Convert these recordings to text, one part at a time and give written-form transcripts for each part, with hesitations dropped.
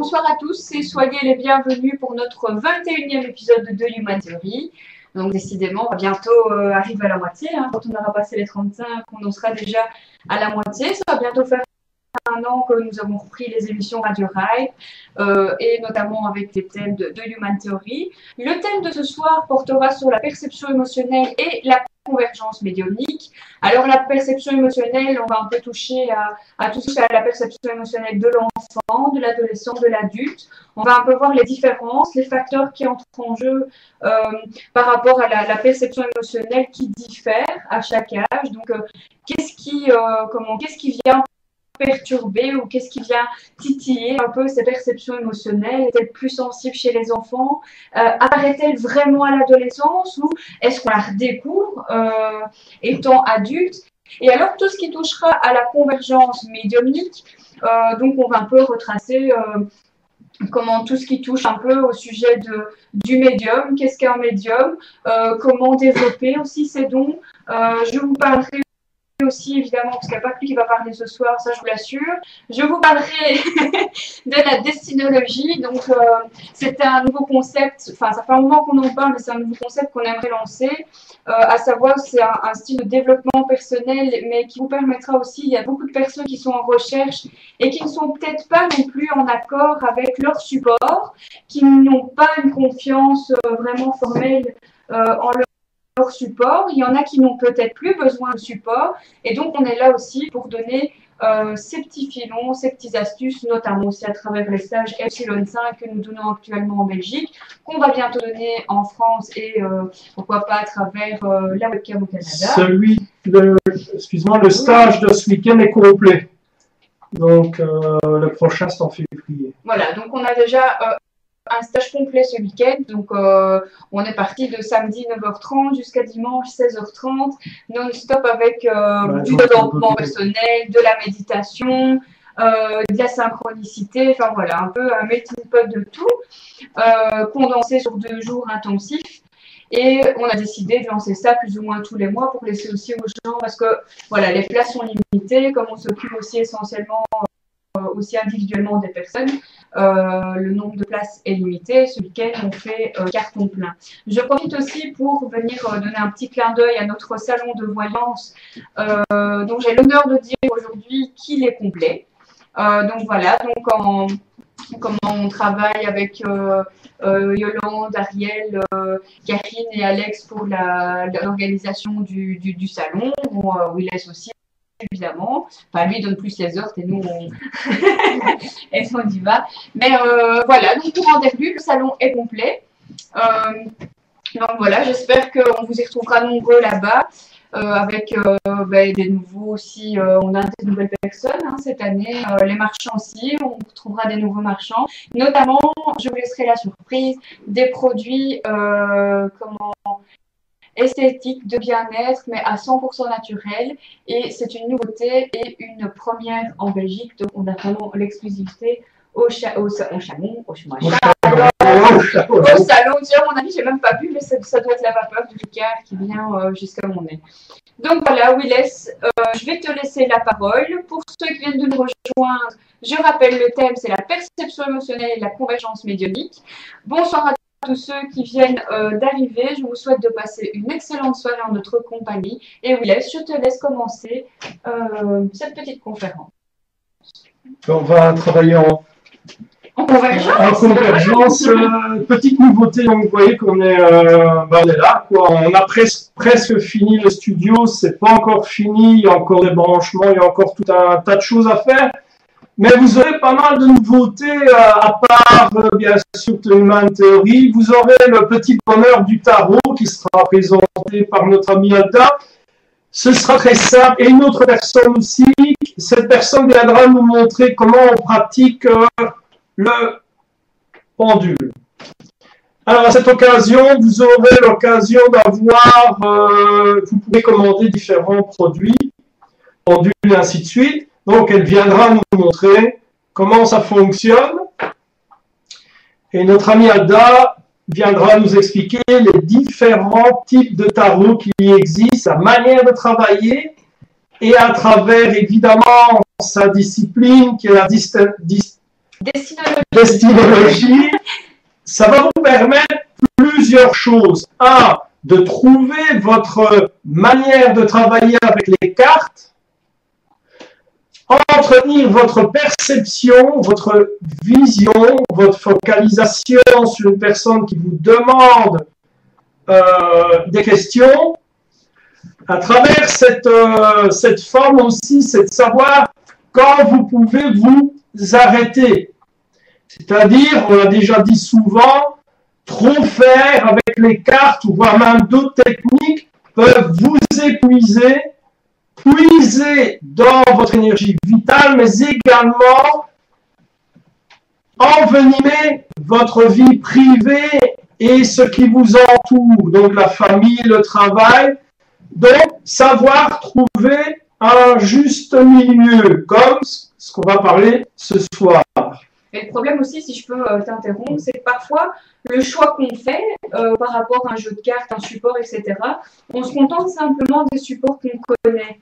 bonsoir à tous et soyez les bienvenus pour notre 21e épisode de Human Theory. Donc décidément, on va bientôt arriver à la moitié. Quand on aura passé les 35, on en sera déjà à la moitié. Ça va bientôt faire un an que nous avons repris les émissions Radio Hype et notamment avec les thèmes de Human Theory. Le thème de ce soir portera sur la perception émotionnelle et la convergence médiumnique. Alors la perception émotionnelle, on va un peu toucher à tout ce qui est la perception émotionnelle de l'enfant, de l'adolescent, de l'adulte. On va un peu voir les différences, les facteurs qui entrent en jeu par rapport à la perception émotionnelle qui diffère à chaque âge. Donc qu'est-ce qui vient perturber ou qu'est-ce qui vient titiller un peu ces perceptions émotionnelles? Est-elle plus sensible chez les enfants? Apparaît-elle vraiment à l'adolescence ou est-ce qu'on la redécouvre étant adulte? Et alors tout ce qui touchera à la convergence médiumnique, donc on va un peu retracer comment tout ce qui touche un peu au sujet du médium, qu'est-ce qu'un médium, comment développer aussi ses dons. Je vous parlerai aussi évidemment, parce qu'il n'y a pas que lui qui va parler ce soir, ça je vous l'assure. Je vous parlerai de la destinologie. Donc c'est un nouveau concept, enfin ça fait un moment qu'on en parle, mais c'est un nouveau concept qu'on aimerait lancer, à savoir c'est un style de développement personnel, mais qui vous permettra aussi, il y a beaucoup de personnes qui sont en recherche et qui ne sont peut-être pas non plus en accord avec leur support, qui n'ont pas une confiance vraiment formelle en leur support. Il y en a qui n'ont peut-être plus besoin de support et donc on est là aussi pour donner ces petits filons, ces petites astuces, notamment aussi à travers les stages Epsilon 5 que nous donnons actuellement en Belgique, qu'on va bientôt donner en France et pourquoi pas à travers la webcam au Canada. Excuse-moi, le stage de ce week-end est complet. Donc le prochain c'est en février. Voilà, donc on a déjà un stage complet ce week-end, donc on est parti de samedi 9h30 jusqu'à dimanche 16h30, non-stop avec du développement personnel, de la méditation, de la synchronicité, enfin voilà, un peu un melting pot de tout, condensé sur 2 jours intensifs. Et on a décidé de lancer ça plus ou moins tous les mois pour laisser aussi aux gens, parce que voilà, les places sont limitées, comme on s'occupe aussi essentiellement aussi individuellement des personnes, le nombre de places est limité. Ce week-end, on fait carton plein. Je profite aussi pour venir donner un petit clin d'œil à notre salon de voyance, dont j'ai l'honneur de dire aujourd'hui qu'il est complet. Donc voilà, comment on travaille avec Yolande, Ariel, Karine et Alex pour l'organisation du salon, où il laisse aussi évidemment. Enfin, lui, il donne plus les heures et nous, et on y va. Mais voilà, donc pour Anderlu, le salon est complet. Donc voilà, j'espère qu'on vous y retrouvera nombreux là-bas. Avec des nouveaux aussi, on a des nouvelles personnes cette année, les marchands aussi, on retrouvera des nouveaux marchands. Notamment, je vous laisserai la surprise, des produits esthétique, de bien-être, mais à 100% naturel. Et c'est une nouveauté et une première en Belgique. Donc, on a vraiment l'exclusivité au salon. Tiens, mon ami, j'ai même pas vu, mais ça doit être la vapeur du Ricard qui vient jusqu'à mon nez. Donc voilà, Willes, je vais te laisser la parole. Pour ceux qui viennent de nous rejoindre, je rappelle le thème, c'est la perception émotionnelle et la convergence médiumnique. Bonsoir à tous ceux qui viennent d'arriver. Je vous souhaite de passer une excellente soirée en notre compagnie. Et Willes, je te laisse commencer cette petite conférence. On va travailler en convergence. Petite nouveauté, donc vous voyez qu'on est, on est là, quoi. On a presque fini le studio, c'est pas encore fini, il y a encore des branchements, il y a encore tout un tas de choses à faire. Mais vous aurez pas mal de nouveautés, à part bien sûr Human Theory. Vous aurez le petit bonheur du tarot qui sera présenté par notre ami Alda. Ce sera très simple. Et une autre personne aussi, cette personne viendra nous montrer comment on pratique le pendule. Alors à cette occasion, vous aurez l'occasion d'avoir, vous pouvez commander différents produits, pendules et ainsi de suite. Donc elle viendra nous montrer comment ça fonctionne. Et notre ami Alda viendra nous expliquer les différents types de tarot qui existent, la manière de travailler, et à travers évidemment sa discipline qui est Destinologie, ça va vous permettre plusieurs choses. Un, de trouver votre manière de travailler avec les cartes, entretenir votre perception, votre vision, votre focalisation sur une personne qui vous demande des questions. À travers cette forme aussi, c'est de savoir quand vous pouvez vous arrêter. C'est-à-dire, on l'a déjà dit souvent, trop faire avec les cartes, ou voire même d'autres techniques, peuvent vous épuiser, puiser dans votre énergie vitale, mais également envenimer votre vie privée et ce qui vous entoure, donc la famille, le travail. Donc, savoir trouver un juste milieu, comme ce qu'on va parler ce soir. Et le problème aussi, si je peux t'interrompre, c'est que parfois, le choix qu'on fait par rapport à un jeu de cartes, un support, etc., on se contente simplement des supports qu'on connaît.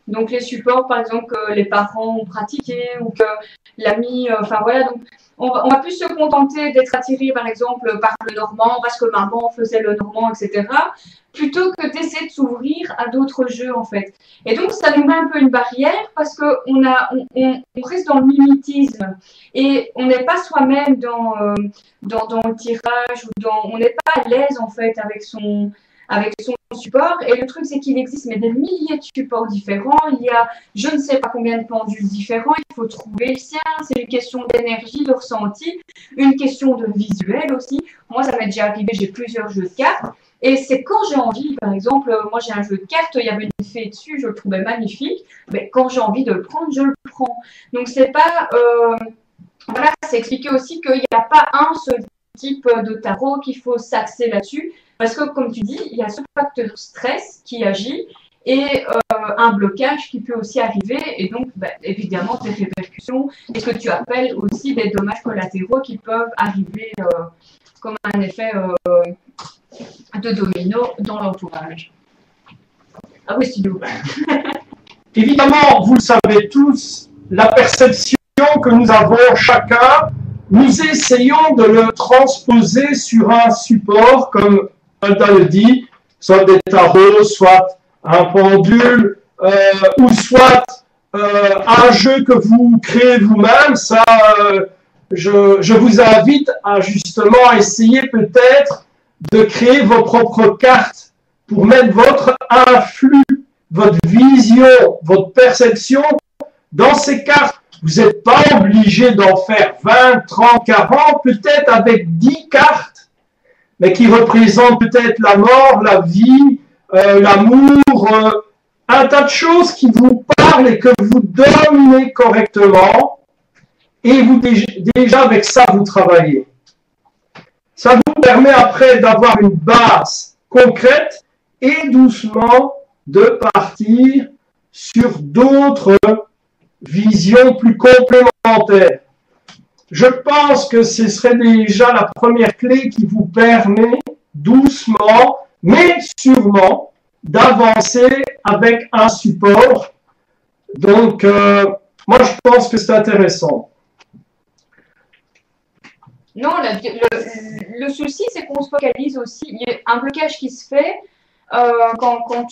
Donc les supports, par exemple, que les parents ont pratiqué ou que l'ami, enfin voilà, donc on va plus se contenter d'être attiré, par exemple, par le normand, parce que maman faisait le normand, etc., plutôt que d'essayer de s'ouvrir à d'autres jeux, en fait. Et donc, ça nous met un peu une barrière parce qu'on reste dans le mimétisme et on n'est pas soi-même dans le tirage, on n'est pas à l'aise, en fait, avec son support. Et le truc, c'est qu'il existe mais des milliers de supports différents. Il y a je ne sais pas combien de pendules différents. Il faut trouver le sien. C'est une question d'énergie, de ressenti, une question de visuel aussi. Moi, ça m'est déjà arrivé, j'ai plusieurs jeux de cartes. Et c'est quand j'ai envie, par exemple, moi j'ai un jeu de cartes, il y avait une fée dessus, je le trouvais magnifique. Mais quand j'ai envie de le prendre, je le prends. Donc c'est pas... voilà, c'est expliquer aussi qu'il n'y a pas un seul type de tarot qu'il faut s'axer là-dessus. Parce que, comme tu dis, il y a ce facteur stress qui agit et un blocage qui peut aussi arriver. Et donc, évidemment, des répercussions et ce que tu appelles aussi des dommages collatéraux qui peuvent arriver comme un effet de domino dans l'entourage. Ah oui, studio. Évidemment, vous le savez tous, la perception que nous avons chacun, nous essayons de le transposer sur un support, comme Alda le dit, soit des tarots, soit un pendule, ou soit un jeu que vous créez vous-même. Ça, je vous invite à justement essayer peut-être de créer vos propres cartes pour mettre votre influx, votre vision, votre perception dans ces cartes. Vous n'êtes pas obligé d'en faire 20, 30, 40, peut-être avec 10 cartes, mais qui représentent peut-être la mort, la vie, l'amour, un tas de choses qui vous parlent et que vous dominez correctement. Et vous déjà avec ça, vous travaillez. Ça vous permet après d'avoir une base concrète et doucement de partir sur d'autres visions plus complémentaires. Je pense que ce serait déjà la première clé qui vous permet doucement, mais sûrement, d'avancer avec un support. Donc, moi, je pense que c'est intéressant. Non, le souci, c'est qu'on se focalise aussi. Il y a un blocage qui se fait quand on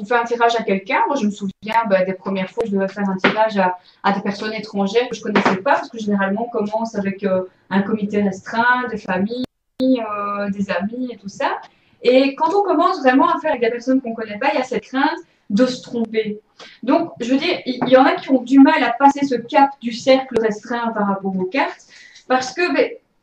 fait un tirage à quelqu'un. Moi, je me souviens des premières fois que je devais faire un tirage à des personnes étrangères que je ne connaissais pas, parce que généralement, on commence avec un comité restreint, des familles, des amis et tout ça. Et quand on commence vraiment à faire avec des personnes qu'on ne connaît pas, il y a cette crainte de se tromper. Donc, je veux dire, il y en a qui ont du mal à passer ce cap du cercle restreint par rapport aux cartes, parce que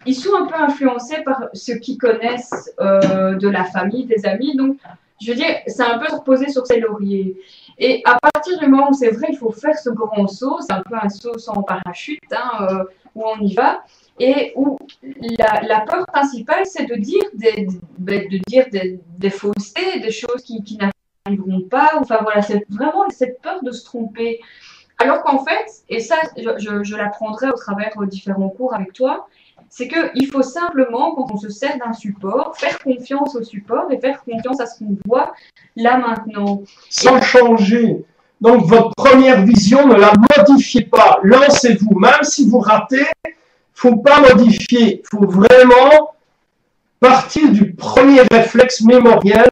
ils sont un peu influencés par ceux qui connaissent de la famille, des amis. Donc, je veux dire, c'est un peu se reposer sur ses lauriers. Et à partir du moment où c'est vrai, il faut faire ce grand saut, c'est un peu un saut sans parachute, où on y va, et où la peur principale, c'est de dire des faussetés, des choses qui n'arriveront pas. Enfin voilà, c'est vraiment cette peur de se tromper. Alors qu'en fait, et ça, je l'apprendrai au travers de différents cours avec toi, c'est qu'il faut simplement, quand on se sert d'un support, faire confiance au support et faire confiance à ce qu'on voit là maintenant. Sans changer Donc, votre première vision, ne la modifiez pas. Lancez-vous. Même si vous ratez, il ne faut pas modifier. Il faut vraiment partir du premier réflexe mémoriel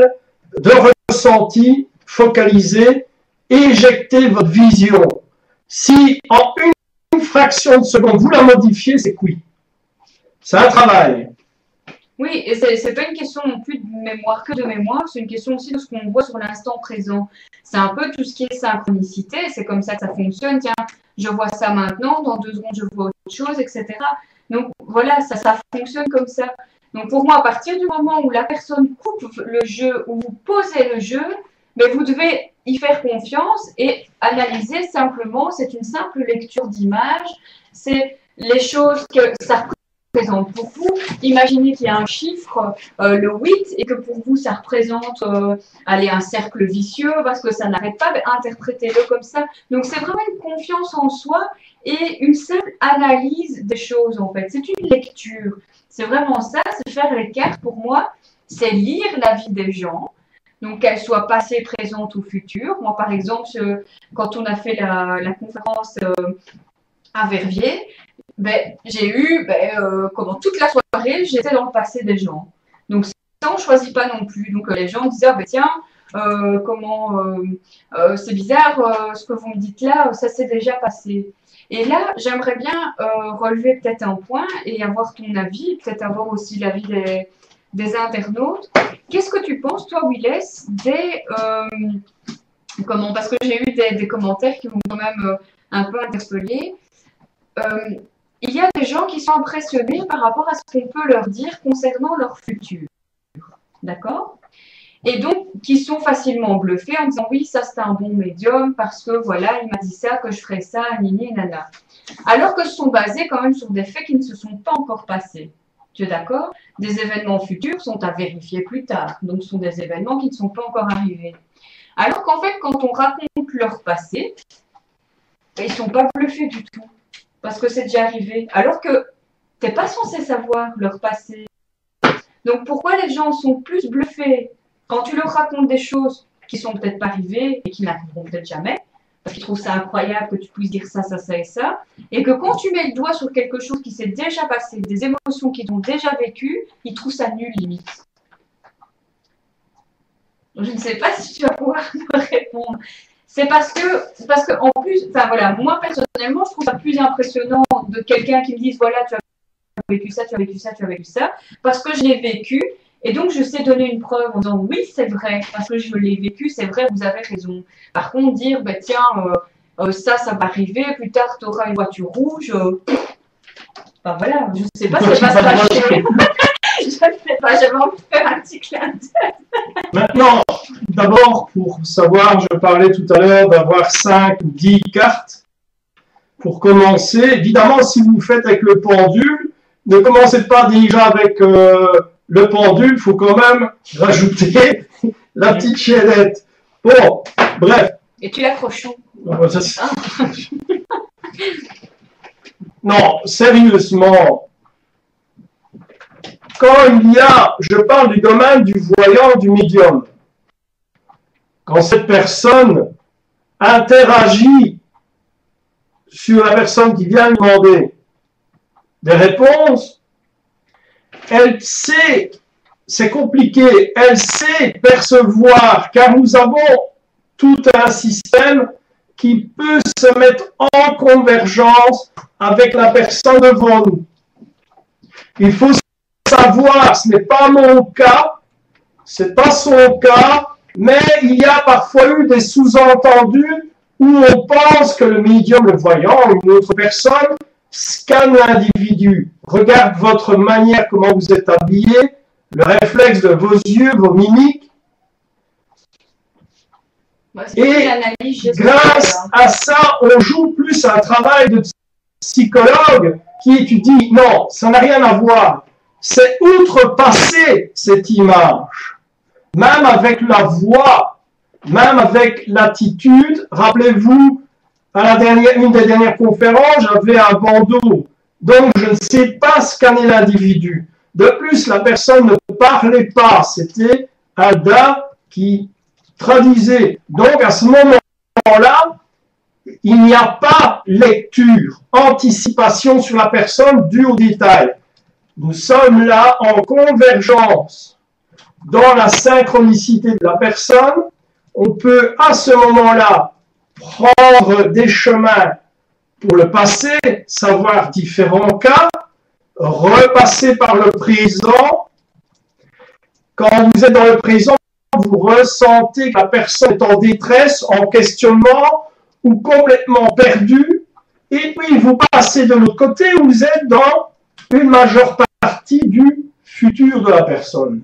de ressenti, focaliser, éjecter votre vision. Si en une fraction de seconde, vous la modifiez, c'est cuit. C'est un travail. Oui, et c'est pas une question non plus de mémoire que de mémoire, c'est une question aussi de ce qu'on voit sur l'instant présent. C'est un peu tout ce qui est synchronicité, c'est comme ça que ça fonctionne. Tiens, je vois ça maintenant, dans 2 secondes, je vois autre chose, etc. Donc voilà, ça fonctionne comme ça. Donc pour moi, à partir du moment où la personne coupe le jeu, où vous posez le jeu, mais vous devez y faire confiance et analyser simplement. C'est une simple lecture d'image, c'est les choses que ça représente pour vous. Imaginez qu'il y a un chiffre, le 8, et que pour vous, ça représente allez, un cercle vicieux parce que ça n'arrête pas. Interprétez-le comme ça. Donc, c'est vraiment une confiance en soi et une simple analyse des choses, en fait. C'est une lecture. C'est vraiment ça, c'est faire les cartes. Pour moi, c'est lire la vie des gens. Donc, qu'elle soit passée, présente ou future. Moi, par exemple, quand on a fait la conférence à Verviers, j'ai eu, toute la soirée, j'étais dans le passé des gens. Donc, ça, on ne choisit pas non plus. Donc, les gens disaient, tiens, c'est bizarre, ce que vous me dites là, ça s'est déjà passé. Et là, j'aimerais bien relever peut-être un point et avoir ton avis, peut-être avoir aussi l'avis des internautes. Qu'est-ce que tu penses, toi, Willes, parce que j'ai eu des commentaires qui m'ont quand même un peu interpellée. Il y a des gens qui sont impressionnés par rapport à ce qu'on peut leur dire concernant leur futur. D'accord? Et donc, qui sont facilement bluffés en disant oui, ça c'est un bon médium parce que voilà, il m'a dit ça, que je ferai ça, nini, nana. Alors que ce sont basés quand même sur des faits qui ne se sont pas encore passés. Tu es d'accord? Des événements futurs sont à vérifier plus tard. Donc, ce sont des événements qui ne sont pas encore arrivés. Alors qu'en fait, quand on raconte leur passé, ils ne sont pas bluffés du tout. Parce que c'est déjà arrivé. Alors que tu n'es pas censé savoir leur passé. Donc, pourquoi les gens sont plus bluffés quand tu leur racontes des choses qui sont peut-être pas arrivées et qui n'arriveront peut-être jamais, parce qu'ils trouvent ça incroyable que tu puisses dire ça, ça, ça et ça, et que quand tu mets le doigt sur quelque chose qui s'est déjà passé, des émotions qu'ils ont déjà vécues, ils trouvent ça nul limite. Je ne sais pas si tu vas pouvoir me répondre. C'est parce que en plus, enfin voilà, moi personnellement, je trouve ça plus impressionnant de quelqu'un qui me dise voilà, tu as vécu ça, tu as vécu ça, tu as vécu ça, parce que je l'ai vécu. Et donc, je sais donner une preuve en disant oui, c'est vrai, parce que je l'ai vécu, c'est vrai, vous avez raison. Par contre, dire, tiens, ça va arriver, plus tard, tu auras une voiture rouge. Voilà, je ne sais pas, c'est pas ça. Je ne sais pas, j'avais envie de faire un petit clin d'œil. Maintenant, d'abord, pour savoir, je parlais tout à l'heure d'avoir 5 ou 10 cartes. Pour commencer, évidemment, si vous faites avec le pendule, ne commencez pas déjà avec le pendule, il faut quand même rajouter la petite chaînette. Bon, bref. Et tu l'accroches où? Non, sérieusement, quand il y a, je parle du domaine du voyant, du médium, quand cette personne interagit sur la personne qui vient lui demander des réponses, elle sait, c'est compliqué, elle sait percevoir, car nous avons tout un système qui peut se mettre en convergence avec la personne devant nous. Il faut savoir, ce n'est pas mon cas, c'est pas son cas, mais il y a parfois eu des sous-entendus où on pense que le médium, le voyant, ou une autre personne, scanne l'individu, regarde votre manière, comment vous êtes habillé, le réflexe de vos yeux, vos mimiques. Et grâce à ça, on joue plus un travail de psychologue qui étudie. Non, ça n'a rien à voir. C'est outrepasser cette image. Même avec la voix, même avec l'attitude. Rappelez-vous, à une des dernières conférences, j'avais un bandeau. Donc, je ne sais pas scanner l'individu. De plus, la personne ne parlait pas. C'était Ada qui traduisait. Donc, à ce moment moment-là, il n'y a pas lecture, anticipation sur la personne due au détail. Nous sommes là en convergence dans la synchronicité de la personne. On peut à ce moment-là prendre des chemins pour le passé, savoir différents cas, repasser par le présent. Quand vous êtes dans le présent, vous ressentez que la personne est en détresse, en questionnement ou complètement perdue, et puis vous passez de l'autre côté où vous êtes dans une majeure partie du futur de la personne.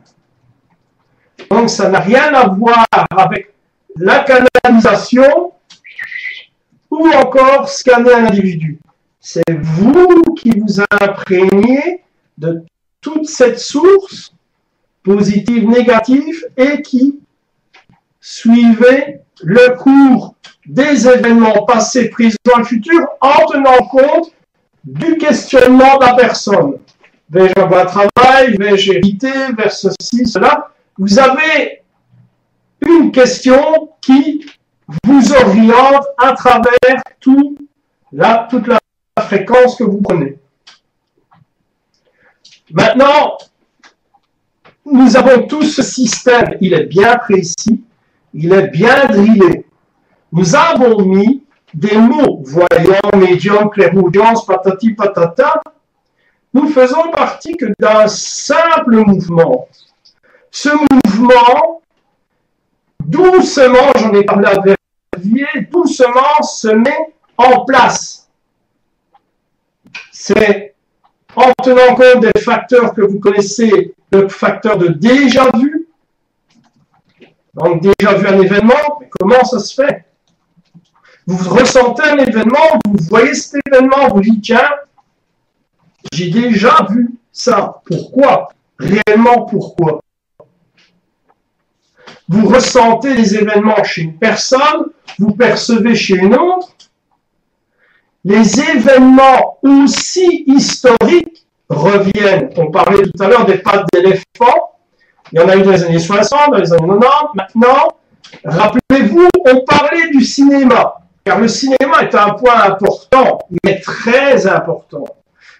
Donc ça n'a rien à voir avec la canalisation ou encore scanner un individu. C'est vous qui vous imprégnez de toute cette source positive, négative, et qui suivez le cours des événements passés, présents et futurs en tenant compte du questionnement de la personne. Vais-je avoir un travail? Vais-je hériter? Vers ceci, cela? Vous avez une question qui vous oriente à travers toute la fréquence que vous prenez. Maintenant, nous avons tout ce système, il est bien précis, il est bien drillé. Nous avons mis des mots, voyant, médium, clairaudience, patati patata. Nous faisons partie que d'un simple mouvement. Ce mouvement, doucement, j'en ai parlé à Verviers, doucement se met en place. C'est en tenant compte des facteurs que vous connaissez, le facteur de déjà vu. Donc déjà vu un événement, mais comment ça se fait? Vous ressentez un événement, vous voyez cet événement, vous dites tiens, j'ai déjà vu ça. Pourquoi? Réellement pourquoi? Vous ressentez des événements chez une personne, vous percevez chez une autre. Les événements aussi historiques reviennent. On parlait tout à l'heure des pattes d'éléphant. Il y en a eu dans les années 60, dans les années 90. Maintenant, rappelez-vous, on parlait du cinéma. Car le cinéma est un point important, mais très important.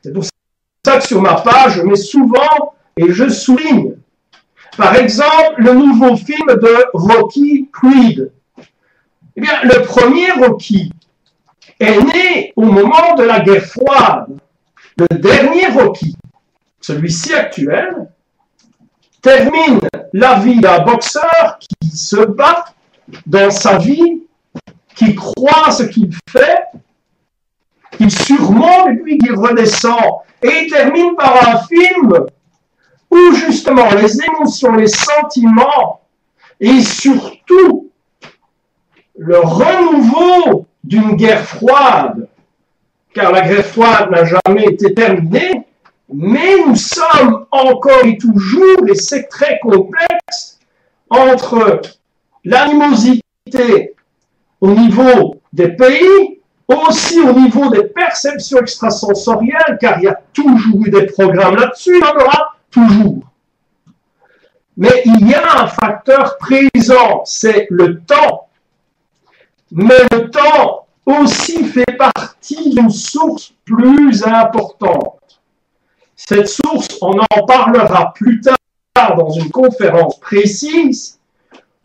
C'est pour ça que sur ma page, je mets souvent et je souligne. Par exemple, le nouveau film de Rocky Creed. Eh bien, le premier Rocky est né au moment de la guerre froide. Le dernier Rocky, celui-ci actuel, termine la vie d'un boxeur qui se bat dans sa vie, qui croit ce qu'il fait, qu'il surmonte et puis qu'il redescend. Et il termine par un film où justement les émotions, les sentiments et surtout le renouveau d'une guerre froide, car la guerre froide n'a jamais été terminée, mais nous sommes encore et toujours, et c'est très complexe, entre l'animosité au niveau des pays, aussi au niveau des perceptions extrasensorielles, car il y a toujours eu des programmes là-dessus, il y en aura toujours. Mais il y a un facteur présent, c'est le temps. Mais le temps aussi fait partie d'une source plus importante. Cette source, on en parlera plus tard dans une conférence précise,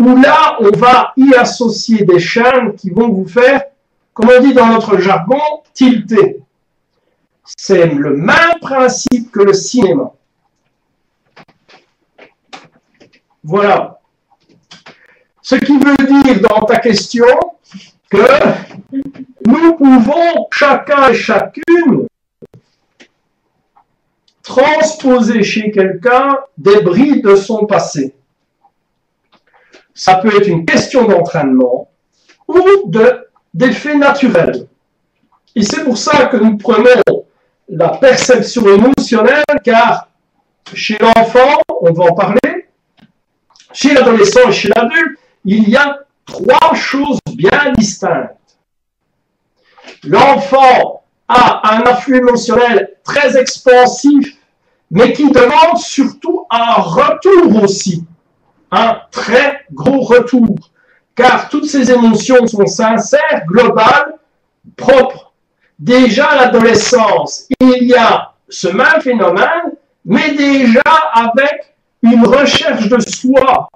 où là, on va y associer des chaînes qui vont vous faire, comme on dit dans notre jargon, tilter. C'est le même principe que le cinéma. Voilà. Ce qui veut dire dans ta question que nous pouvons, chacun et chacune, transposer chez quelqu'un des brides de son passé. Ça peut être une question d'entraînement ou d'effet naturel. Et c'est pour ça que nous prenons la perception émotionnelle, car chez l'enfant, on va en parler, chez l'adolescent et chez l'adulte, il y a trois choses bien distinctes. L'enfant a un afflux émotionnel très expansif, mais qui demande surtout un retour aussi. Un très gros retour. car toutes ces émotions sont sincères, globales, propres. Déjà à l'adolescence, il y a ce même phénomène, mais déjà avec une recherche de soi.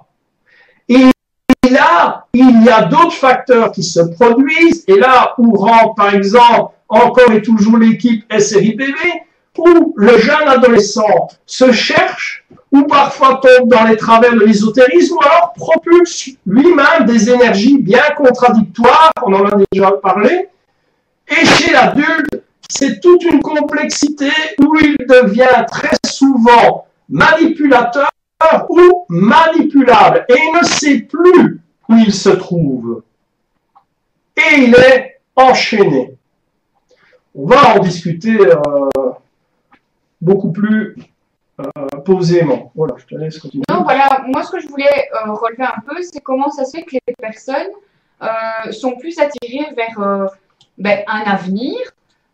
Et là, il y a d'autres facteurs qui se produisent, et là où rentre par exemple encore et toujours l'équipe SRIPV, où le jeune adolescent se cherche, ou parfois tombe dans les travers de l'ésotérisme, ou alors propulse lui-même des énergies bien contradictoires, on en a déjà parlé, et chez l'adulte, c'est toute une complexité où il devient très souvent manipulateur ou manipulable, et il ne sait plus où il se trouve. Et il est enchaîné. On va en discuter beaucoup plus posément. Voilà, je te laisse continuer. Non, voilà, moi ce que je voulais relever un peu, c'est comment ça se fait que les personnes sont plus attirées vers un avenir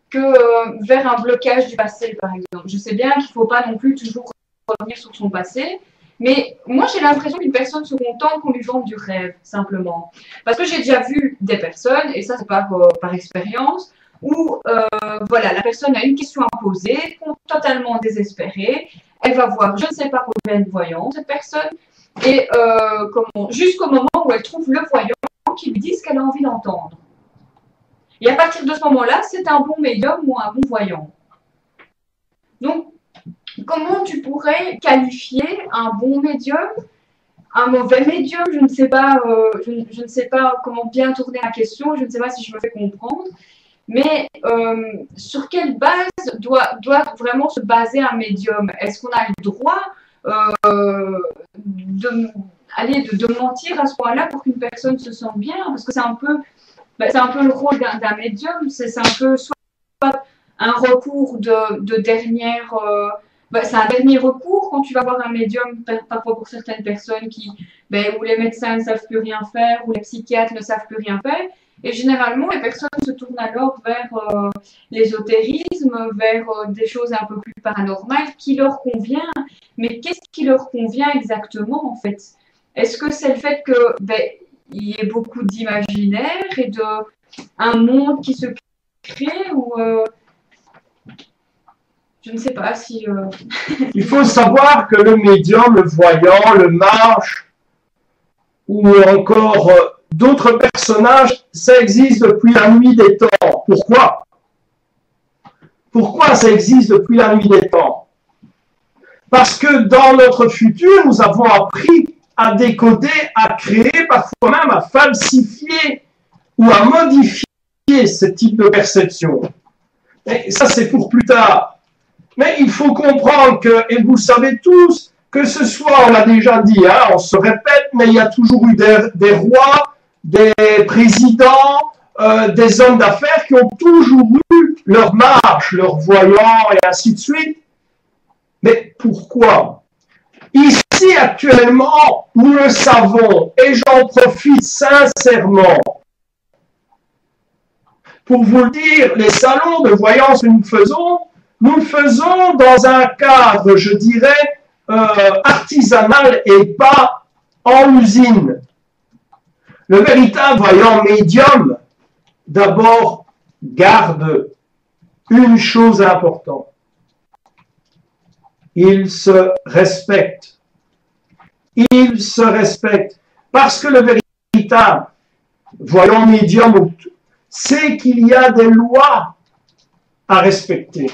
que vers un blocage du passé, par exemple. Je sais bien qu'il ne faut pas non plus toujours revenir sur son passé, mais moi j'ai l'impression qu'une personne se contente qu'on lui vende du rêve, simplement. Parce que j'ai déjà vu des personnes, et ça c'est par expérience, où voilà, la personne a une question à poser, totalement désespérée, elle va voir je ne sais pas combien de voyants, cette personne, et jusqu'au moment où elle trouve le voyant qui lui dit ce qu'elle a envie d'entendre. Et à partir de ce moment-là, c'est un bon médium ou un bon voyant. Donc, comment tu pourrais qualifier un bon médium, un mauvais médium? Je ne sais pas, je ne sais pas comment bien tourner la question, je ne sais pas si je me fais comprendre. Mais sur quelle base doit vraiment se baser un médium? Est-ce qu'on a le droit de mentir à ce point-là pour qu'une personne se sente bien? Parce que c'est un peu le rôle d'un médium, c'est un peu soit un recours de dernière... c'est un dernier recours quand tu vas voir un médium, parfois pour certaines personnes où les médecins ne savent plus rien faire, ou les psychiatres ne savent plus rien faire. Et généralement, les personnes se tournent alors vers l'ésotérisme, vers des choses un peu plus paranormales qui leur convient. Mais qu'est-ce qui leur convient exactement, en fait? Est-ce que c'est le fait que il y ait beaucoup d'imaginaire et un monde qui se crée, ou je ne sais pas si... Il faut savoir que le médium, le voyant, le mage, ou encore d'autres personnages, ça existe depuis la nuit des temps. Pourquoi? Pourquoi ça existe depuis la nuit des temps? Parce que dans notre futur, nous avons appris à décoder, à créer, parfois même à falsifier ou à modifier ce type de perception. Et ça, c'est pour plus tard. Mais il faut comprendre que, et vous savez tous, que ce soit, on l'a déjà dit, hein, on se répète, mais il y a toujours eu des rois, des présidents, des hommes d'affaires qui ont toujours eu leur marche, leur voyant et ainsi de suite. Mais pourquoi? Ici, actuellement, nous le savons, et j'en profite sincèrement pour vous le dire, les salons de voyance que nous le faisons dans un cadre, je dirais, artisanal et pas en usine. Le véritable voyant médium, d'abord, garde une chose importante. Il se respecte. Il se respecte. Parce que le véritable voyant médium sait qu'il y a des lois à respecter.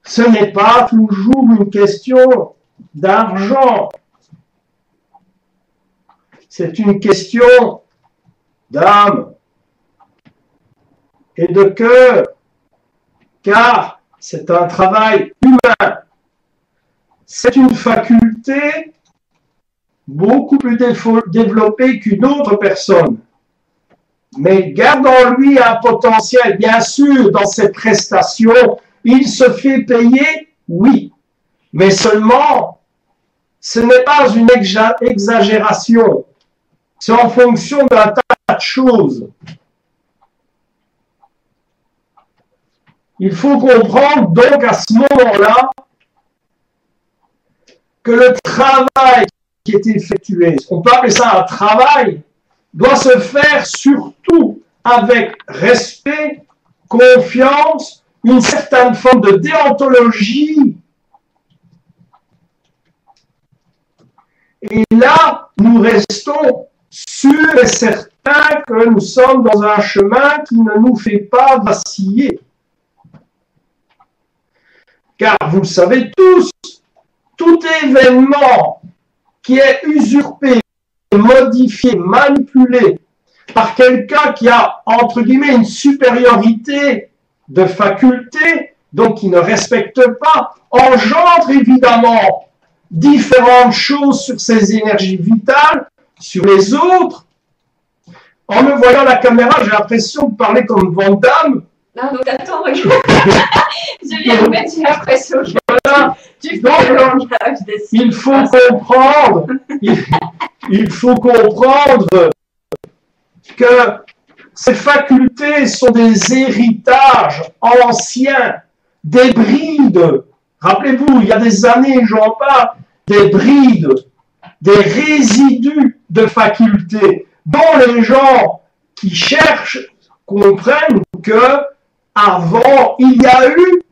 Ce n'est pas toujours une question d'argent. C'est une question d'âme et de cœur, car c'est un travail humain. C'est une faculté beaucoup plus développée qu'une autre personne. Mais garde en lui un potentiel, bien sûr, dans ses prestations. Il se fait payer, oui, mais seulement, ce n'est pas une exagération. C'est en fonction d'un tas de choses. Il faut comprendre donc à ce moment-là que le travail qui est effectué, on peut appeler ça un travail, doit se faire surtout avec respect, confiance, une certaine forme de déontologie. Et là, nous restons sûrs et certains que nous sommes dans un chemin qui ne nous fait pas vaciller. Car vous le savez tous, tout événement qui est usurpé, modifié, manipulé par quelqu'un qui a, entre guillemets, une supériorité de faculté, donc qui ne respecte pas, engendre évidemment différentes choses sur ses énergies vitales, sur les autres. En me voyant à la caméra, j'ai l'impression de parler comme Van Damme. Non, donc attends, regarde. Je viens de mettre l'impression que voilà. tu fais le langage des signes. Il faut comprendre que ces facultés sont des héritages anciens, des brides. Rappelez-vous, il y a des années, j'en parle, des brides, des résidus de facultés, dont les gens qui cherchent comprennent que avant, il y a eu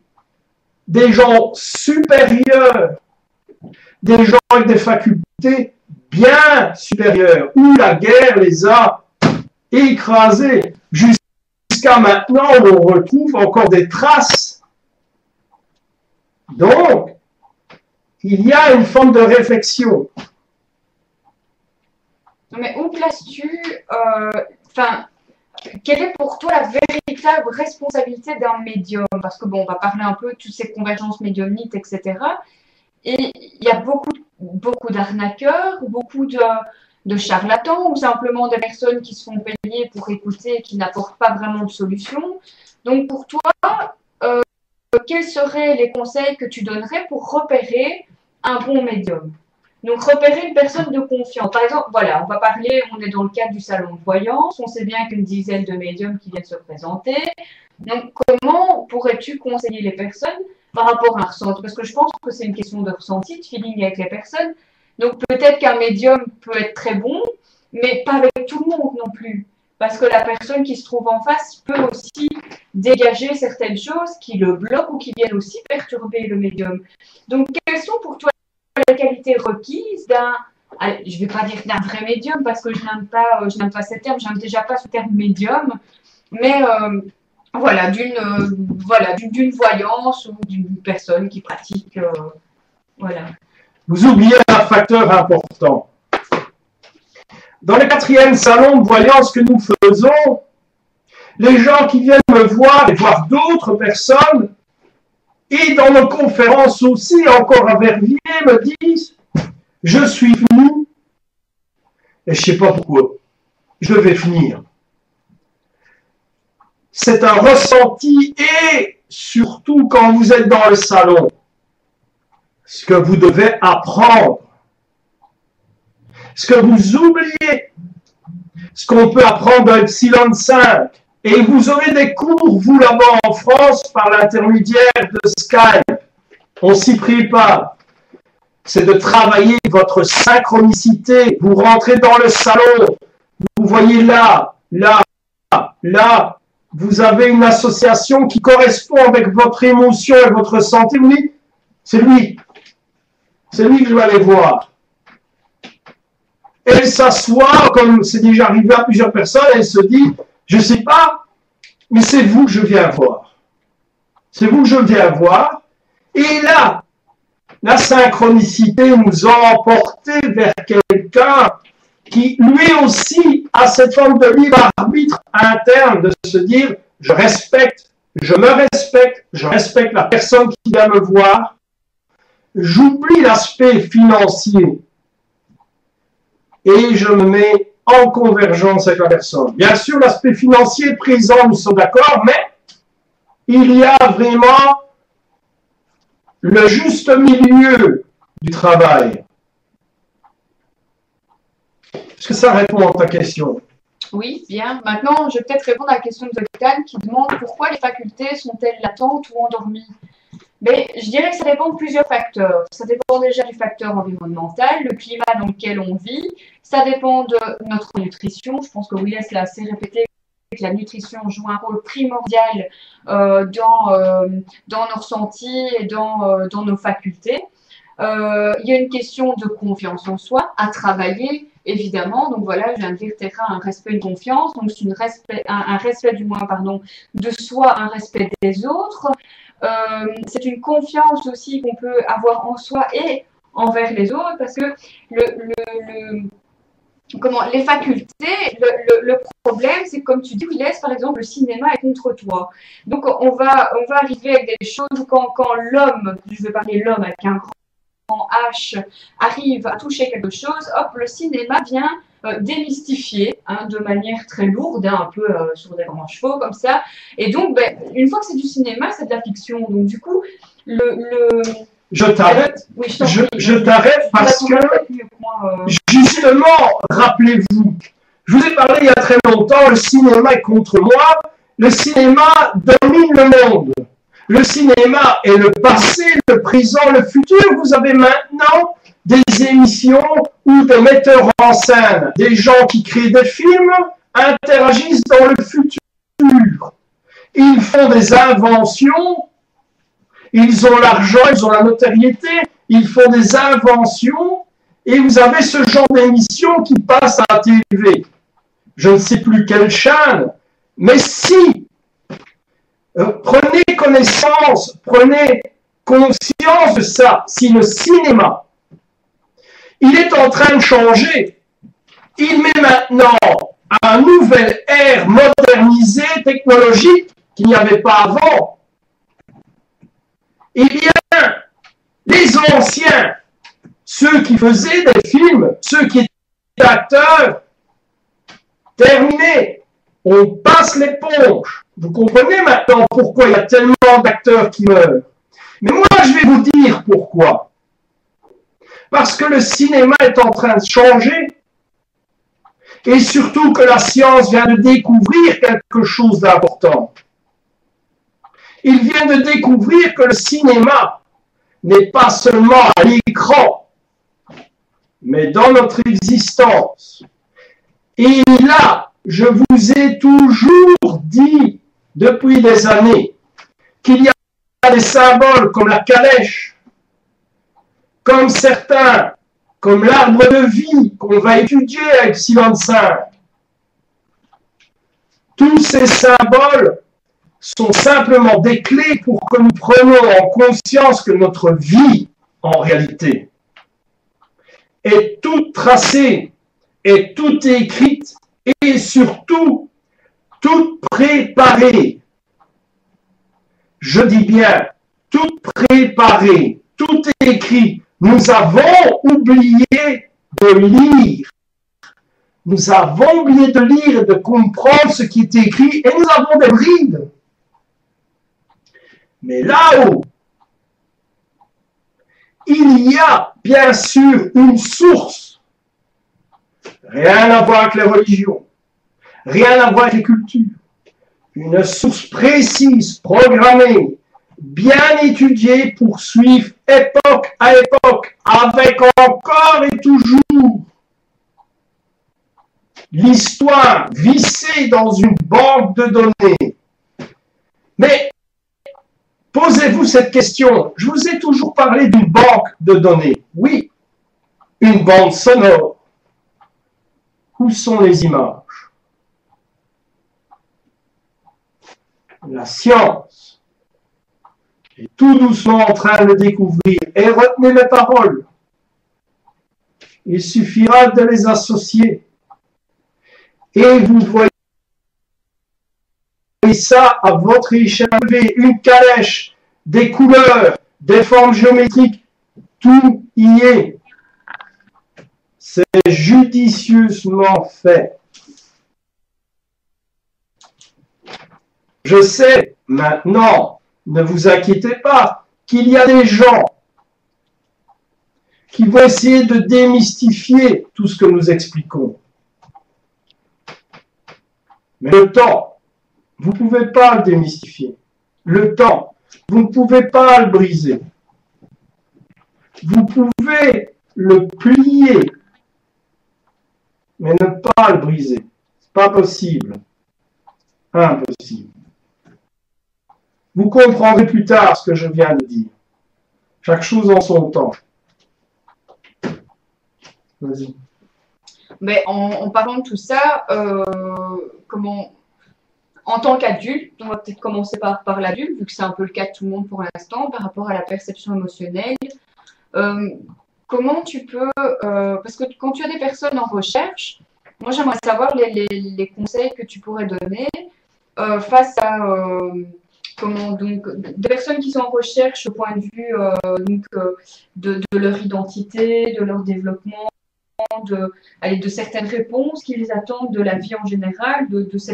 des gens supérieurs, des gens avec des facultés bien supérieures, où la guerre les a écrasés. Jusqu'à maintenant, on retrouve encore des traces. Donc, il y a une forme de réflexion. Mais où places-tu, quelle est pour toi la véritable responsabilité d'un médium? Parce que bon, on va parler un peu de toutes ces convergences médiumniques, etc. Et il y a beaucoup d'arnaqueurs, beaucoup de charlatans, ou simplement des personnes qui se font payer pour écouter et qui n'apportent pas vraiment de solution. Donc pour toi, quels seraient les conseils que tu donnerais pour repérer un bon médium? Donc, repérer une personne de confiance. Par exemple, voilà, on va parler, on est dans le cadre du salon de voyance, on sait bien qu'une dizaine de médiums qui viennent se présenter. Donc, comment pourrais-tu conseiller les personnes par rapport à un ressenti? Parce que je pense que c'est une question de ressenti, de feeling avec les personnes. Donc, peut-être qu'un médium peut être très bon, mais pas avec tout le monde non plus. Parce que la personne qui se trouve en face peut aussi dégager certaines choses qui le bloquent ou qui viennent aussi perturber le médium. Donc, quelles sont pour toi les qualités requises d'un, je ne vais pas dire d'un vrai médium parce que je n'aime pas ce terme, je n'aime déjà pas ce terme médium, mais voilà, d'une voyance ou d'une personne qui pratique, voilà. Vous oubliez un facteur important. Dans le 4e salon de voyance que nous faisons, les gens qui viennent me voir et voir d'autres personnes, et dans nos conférences aussi, encore à Verviers, me disent « Je suis venu et je ne sais pas pourquoi, je vais venir. » C'est un ressenti et surtout quand vous êtes dans le salon, ce que vous devez apprendre, ce que vous oubliez, ce qu'on peut apprendre dans Epsilon 5. Et vous aurez des cours, vous, là-bas en France, par l'intermédiaire de Skype. On s'y prépare. C'est de travailler votre synchronicité. Vous rentrez dans le salon. Vous voyez là, vous avez une association qui correspond avec votre émotion et votre ressenti. Vous dites, c'est lui. C'est lui que je vais aller voir. Elle s'assoit, comme c'est déjà arrivé à plusieurs personnes, elle se dit, je ne sais pas, mais c'est vous que je viens voir. C'est vous que je viens voir. Et là, la synchronicité nous a emportés vers quelqu'un qui, lui aussi, a cette forme de libre arbitre interne de se dire, je respecte, je me respecte, je respecte la personne qui vient me voir. J'oublie l'aspect financier et je me mets en convergence avec la personne. Bien sûr, l'aspect financier est présent, nous sommes d'accord, mais il y a vraiment le juste milieu du travail. Est-ce que ça répond à ta question? Oui, bien. Maintenant, je vais peut-être répondre à la question de Zoltan qui demande pourquoi les facultés sont-elles latentes ou endormies? Mais je dirais que ça dépend de plusieurs facteurs. Ça dépend déjà du facteur environnemental, le climat dans lequel on vit. Ça dépend de notre nutrition. Je pense que Willis l'a assez répété que la nutrition joue un rôle primordial dans nos ressentis et dans nos facultés. Il y a une question de confiance en soi à travailler, évidemment. Donc voilà, je viens de dire terrain, un respect, une confiance. Donc c'est un respect du moins, pardon, de soi, un respect des autres. C'est une confiance aussi qu'on peut avoir en soi et envers les autres, parce que les facultés, le problème, c'est que comme tu dis, Willis, par exemple, le cinéma est contre toi. Donc on va arriver avec des choses quand l'homme, je vais parler l'homme avec un grand H, arrive à toucher quelque chose, hop, le cinéma vient démystifier de manière très lourde, un peu sur des grands chevaux comme ça. Et donc, une fois que c'est du cinéma, c'est de la fiction. Donc du coup, Je t'arrête. Oui, je t'arrête parce que, justement, rappelez-vous, je vous ai parlé il y a très longtemps, le cinéma est contre moi, le cinéma domine le monde. Le cinéma est le passé, le présent, le futur. Vous avez maintenant des émissions où des metteurs en scène, des gens qui créent des films, interagissent dans le futur. Ils font des inventions, ils ont l'argent, ils ont la notoriété, ils font des inventions, et vous avez ce genre d'émission qui passe à la TV. Je ne sais plus quelle chaîne, mais si prenez connaissance, prenez conscience de ça. Si le cinéma, il est en train de changer, il met maintenant un nouvel ère modernisé, technologique, qu'il n'y avait pas avant. Eh bien, les anciens, ceux qui faisaient des films, ceux qui étaient acteurs, terminé, on passe l'éponge. Vous comprenez maintenant pourquoi il y a tellement d'acteurs qui meurent. Mais moi, je vais vous dire pourquoi. Parce que le cinéma est en train de changer et surtout que la science vient de découvrir quelque chose d'important. Il vient de découvrir que le cinéma n'est pas seulement à l'écran, mais dans notre existence. Et là, je vous ai toujours dit depuis des années qu'il y a des symboles comme la calèche, comme certains, comme l'arbre de vie qu'on va étudier avec Sylvain 5. Tous ces symboles sont simplement des clés pour que nous prenions en conscience que notre vie, en réalité, est toute tracée, est toute écrite et surtout toute préparée. Je dis bien, toute préparée, tout écrit. Nous avons oublié de lire. Nous avons oublié de lire et de comprendre ce qui est écrit et nous avons des brides. Mais là-haut, il y a bien sûr une source. Rien à voir avec les religions, rien à voir avec les cultures. Une source précise, programmée, bien étudiée pour suivre époque à époque, avec encore et toujours l'histoire vissée dans une banque de données. Mais posez-vous cette question. Je vous ai toujours parlé d'une banque de données. Oui, une bande sonore. Où sont les images? La science est tout doucement en train de le découvrir. Et retenez mes paroles. Il suffira de les associer. Et vous voyez ça à votre échelle. Une calèche, des couleurs, des formes géométriques, tout y est. C'est judicieusement fait. Je sais maintenant, ne vous inquiétez pas, qu'il y a des gens qui vont essayer de démystifier tout ce que nous expliquons. Mais le temps, vous ne pouvez pas le démystifier. Le temps, vous ne pouvez pas le briser. Vous pouvez le plier, mais ne pas le briser. C'est pas possible. Impossible. Vous comprendrez plus tard ce que je viens de dire. Chaque chose en son temps. Vas-y. Mais en parlant de tout ça, en tant qu'adulte, on va peut-être commencer par l'adulte, vu que c'est un peu le cas de tout le monde pour l'instant, par rapport à la perception émotionnelle. Comment tu peux, parce que quand tu as des personnes en recherche, moi j'aimerais savoir les conseils que tu pourrais donner face à donc des personnes qui sont en recherche au point de vue de leur identité, de leur développement, de certaines réponses qu'ils attendent de la vie en général, de ce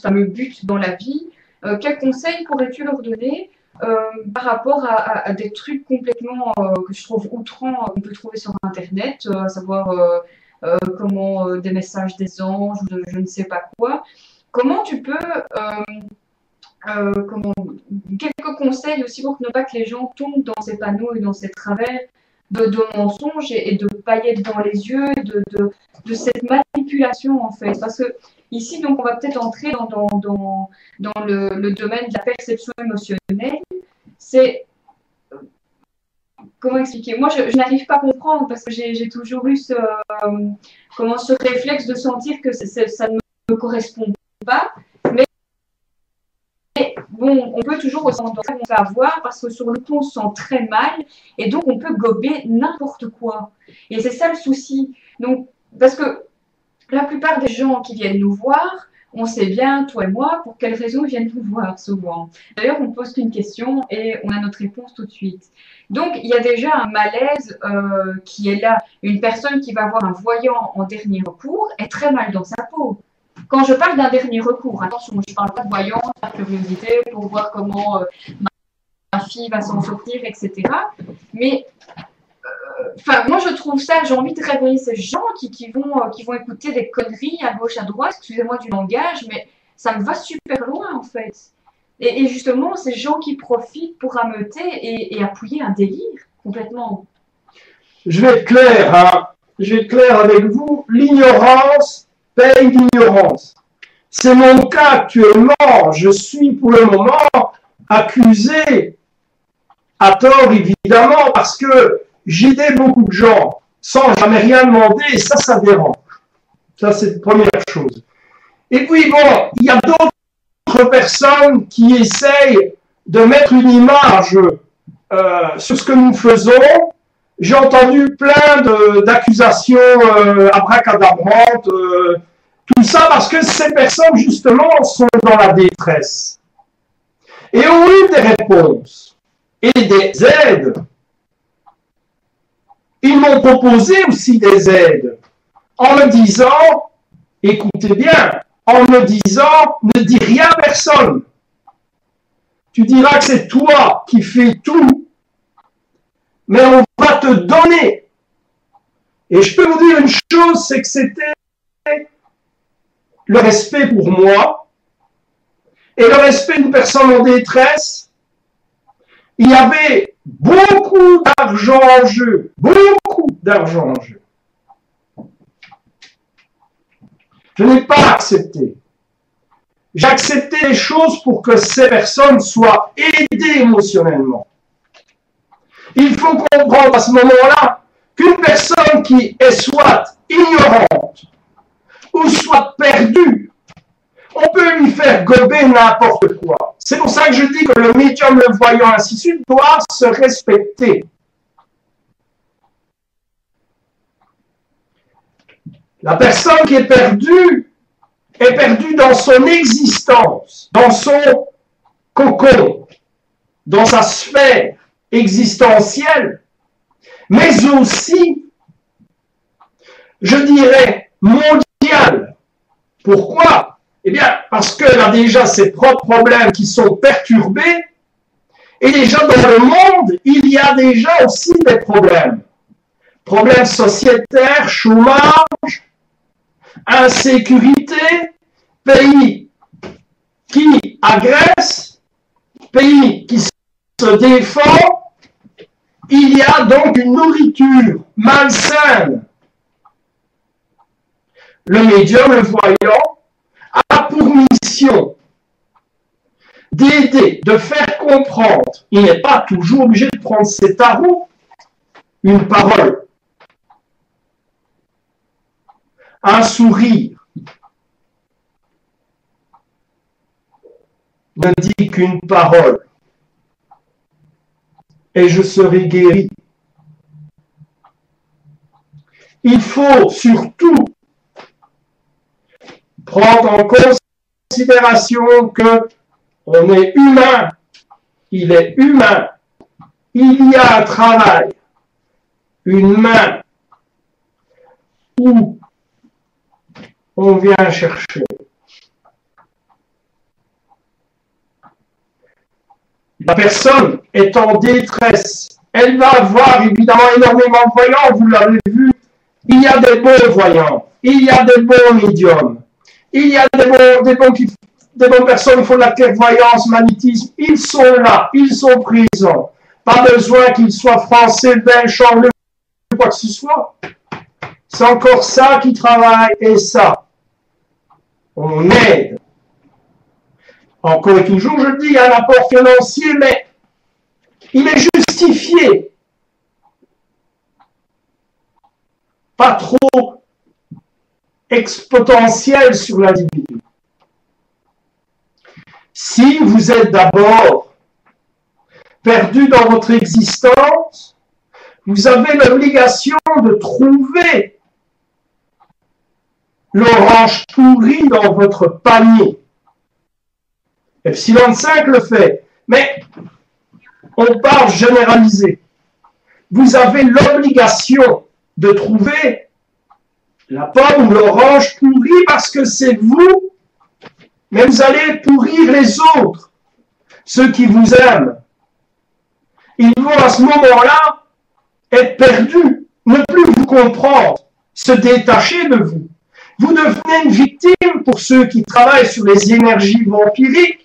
fameux but dans la vie. Quels conseils pourrais-tu leur donner par rapport à des trucs complètement que je trouve outrants qu'on peut trouver sur Internet, à savoir comment des messages des anges ou de je ne sais pas quoi. Comment tu peux quelques conseils aussi pour ne pas que les gens tombent dans ces panneaux et dans ces travers de mensonges et de paillettes dans les yeux, de cette manipulation en fait. Parce que ici, donc, on va peut-être entrer dans le domaine de la perception émotionnelle. C'est comment expliquer? Moi, je n'arrive pas à comprendre parce que j'ai toujours eu ce réflexe de sentir que ça ne me correspond pas. Mais bon, on peut toujours ressentir ce qu'on va avoir parce que sur le coup, on se sent très mal et donc on peut gober n'importe quoi. Et c'est ça le souci. Donc, parce que la plupart des gens qui viennent nous voir, on sait bien, toi et moi, pour quelles raisons ils viennent nous voir souvent. D'ailleurs, on pose qu'une question et on a notre réponse tout de suite. Donc, il y a déjà un malaise qui est là. Une personne qui va voir un voyant en dernier recours est très mal dans sa peau. Quand je parle d'un dernier recours, attention, je ne parle pas de voyant, par curiosité, pour voir comment ma fille va s'en sortir, etc. Mais moi, je trouve ça, j'ai envie de réveiller ces gens qui vont écouter des conneries à gauche, à droite, excusez-moi du langage, mais ça me va super loin, en fait. Et justement, ces gens qui profitent pour ameuter et appuyer un délire, complètement. Je vais être clair, hein. Je vais être clair avec vous. L'ignorance paye l'ignorance. C'est mon cas actuellement. Je suis pour le moment accusé, à tort évidemment, parce que j'aidais beaucoup de gens sans jamais rien demander et ça dérange. Ça, c'est la première chose. Et puis, bon, il y a d'autres personnes qui essayent de mettre une image sur ce que nous faisons. J'ai entendu plein d'accusations abracadabrantes, tout ça parce que ces personnes, justement, sont dans la détresse et ont eu des réponses et des aides. Ils m'ont proposé aussi des aides en me disant, écoutez bien, en me disant, ne dis rien à personne. Tu diras que c'est toi qui fais tout, mais on va te donner. Et je peux vous dire une chose, c'est que c'était le respect pour moi et le respect d'une personne en détresse. Il y avait beaucoup d'argent en jeu, beaucoup d'argent en jeu. Je n'ai pas accepté. J'ai accepté les choses pour que ces personnes soient aidées émotionnellement. Il faut comprendre à ce moment-là qu'une personne qui est soit ignorante ou soit perdue, on peut lui faire gober n'importe quoi. C'est pour ça que je dis que le médium, le voyant, ainsi de suite, doit se respecter. La personne qui est perdue dans son existence, dans son cocon, dans sa sphère existentielle, mais aussi, je dirais, mondiale. Pourquoi? Eh bien, parce qu'elle a déjà ses propres problèmes qui sont perturbés, et déjà dans le monde, il y a déjà aussi des problèmes. Problèmes sociétaires, chômage, insécurité, pays qui agressent, se défend, il y a donc une nourriture malsaine. Le médium, le voyant, a pour mission d'aider, de faire comprendre. Il n'est pas toujours obligé de prendre ses tarots, une parole, un sourire, ne dit qu'une parole, et je serai guéri. Il faut surtout prendre en considération que on est humain, il est humain, il y a un travail, une main où on vient chercher. La personne est en détresse, elle va avoir évidemment énormément de voyants, vous l'avez vu, il y a des bons voyants, il y a des bons médiums, il y a des bonnes personnes qui font de la clairvoyance, magnétisme, ils sont là, ils sont présents. Pas besoin qu'ils soient français, belges, anglais, quoi que ce soit. C'est encore ça qui travaille et ça. On aide. Encore et toujours, je dis, il y a un apport financier, mais il est justifié. Pas trop exponentiel sur l'individu. Si vous êtes d'abord perdu dans votre existence, vous avez l'obligation de trouver l'orange pourrie dans votre panier. Epsilon 5 le fait, mais on parle généralisé. Vous avez l'obligation de trouver la pomme ou l'orange pourrie parce que c'est vous, mais vous allez pourrir les autres, ceux qui vous aiment. Ils vont à ce moment-là être perdus, ne plus vous comprendre, se détacher de vous. Vous devenez une victime pour ceux qui travaillent sur les énergies vampiriques,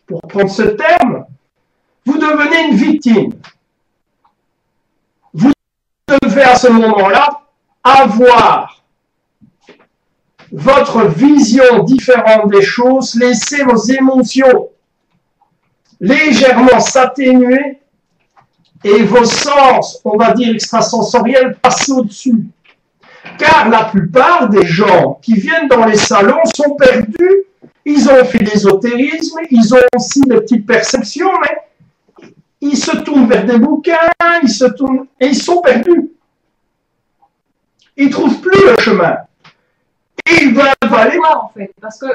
pour prendre ce terme. Vous devenez une victime. Vous devez à ce moment-là avoir votre vision différente des choses, laisser vos émotions légèrement s'atténuer et vos sens, on va dire extrasensoriels, passer au-dessus. Car la plupart des gens qui viennent dans les salons sont perdus, ils ont fait l'ésotérisme, ils ont aussi des petites perceptions, mais ils se tournent vers des bouquins, ils se tournent et ils sont perdus. Ils ne trouvent plus le chemin. Et ils doivent aller. En fait, parce que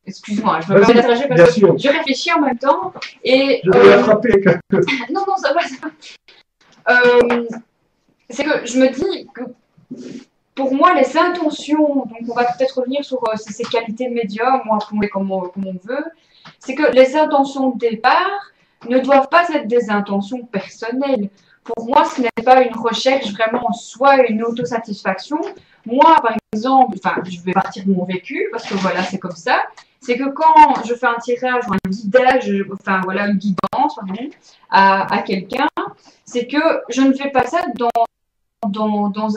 excuse-moi, je me permets d'interagir parce que je réfléchis en même temps et je vais attraper quelques. Non, ça va. C'est que je me dis que pour moi, les intentions, donc on va peut-être revenir sur ces qualités de médium, ou appelons-les comme on veut, c'est que les intentions de départ ne doivent pas être des intentions personnelles. Pour moi, ce n'est pas une recherche vraiment en soi, une autosatisfaction. Moi, par exemple, je vais partir de mon vécu, parce que voilà, c'est comme ça, c'est que quand je fais un tirage ou un guidage, une guidance, pardon, à quelqu'un, c'est que je ne fais pas ça dans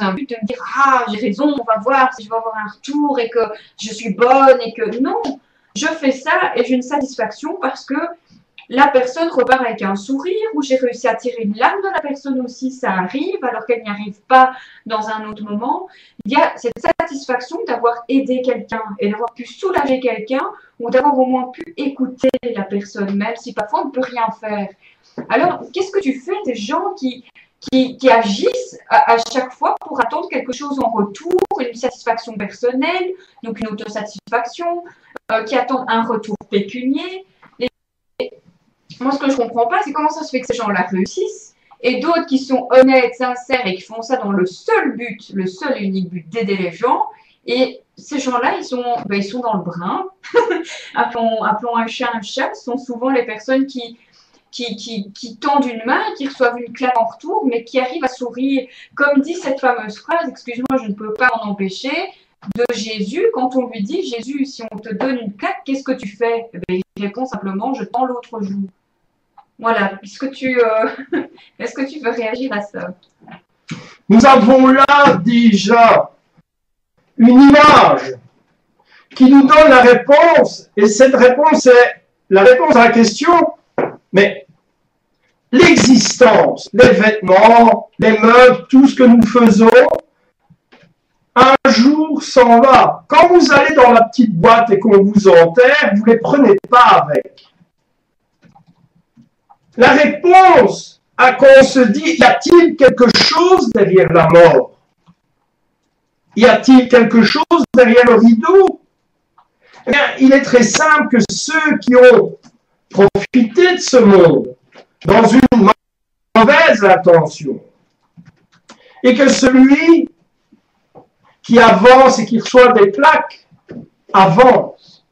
un but de me dire « Ah, j'ai raison, on va voir si je vais avoir un retour et que je suis bonne et que… » Non, je fais ça et j'ai une satisfaction parce que la personne repart avec un sourire ou j'ai réussi à tirer une larme de la personne aussi, ça arrive alors qu'elle n'y arrive pas dans un autre moment. Il y a cette satisfaction d'avoir aidé quelqu'un et d'avoir pu soulager quelqu'un ou d'avoir au moins pu écouter la personne, même si parfois on ne peut rien faire. Alors, qu'est-ce que tu fais des gens qui agissent à chaque fois pour attendre quelque chose en retour, une satisfaction personnelle, donc une autosatisfaction, qui attendent un retour pécunier. Et moi, ce que je ne comprends pas, c'est comment ça se fait que ces gens-là réussissent et d'autres qui sont honnêtes, sincères et qui font ça dans le seul et unique but d'aider les gens. Et ces gens-là, ils sont dans le brin. appelons un chat, ce sont souvent les personnes qui tendent une main, qui reçoivent une claque en retour, mais qui arrivent à sourire. Comme dit cette fameuse phrase, excuse-moi, je ne peux pas m'en empêcher, de Jésus, quand on lui dit, Jésus, si on te donne une claque, qu'est-ce que tu fais? Il répond simplement, je tends l'autre joue. Voilà, est-ce que tu veux réagir à ça? Nous avons là déjà une image qui nous donne la réponse, et cette réponse est la réponse à la question, mais l'existence, les vêtements, les meubles, tout ce que nous faisons, un jour s'en va. Quand vous allez dans la petite boîte et qu'on vous enterre, vous ne les prenez pas avec. La réponse à qu'on se dit, y a-t-il quelque chose derrière la mort? Y a-t-il quelque chose derrière le rideau? Eh bien, il est très simple que ceux qui ont profité de ce monde dans une mauvaise intention, et que celui qui avance et qui reçoit des plaques avance.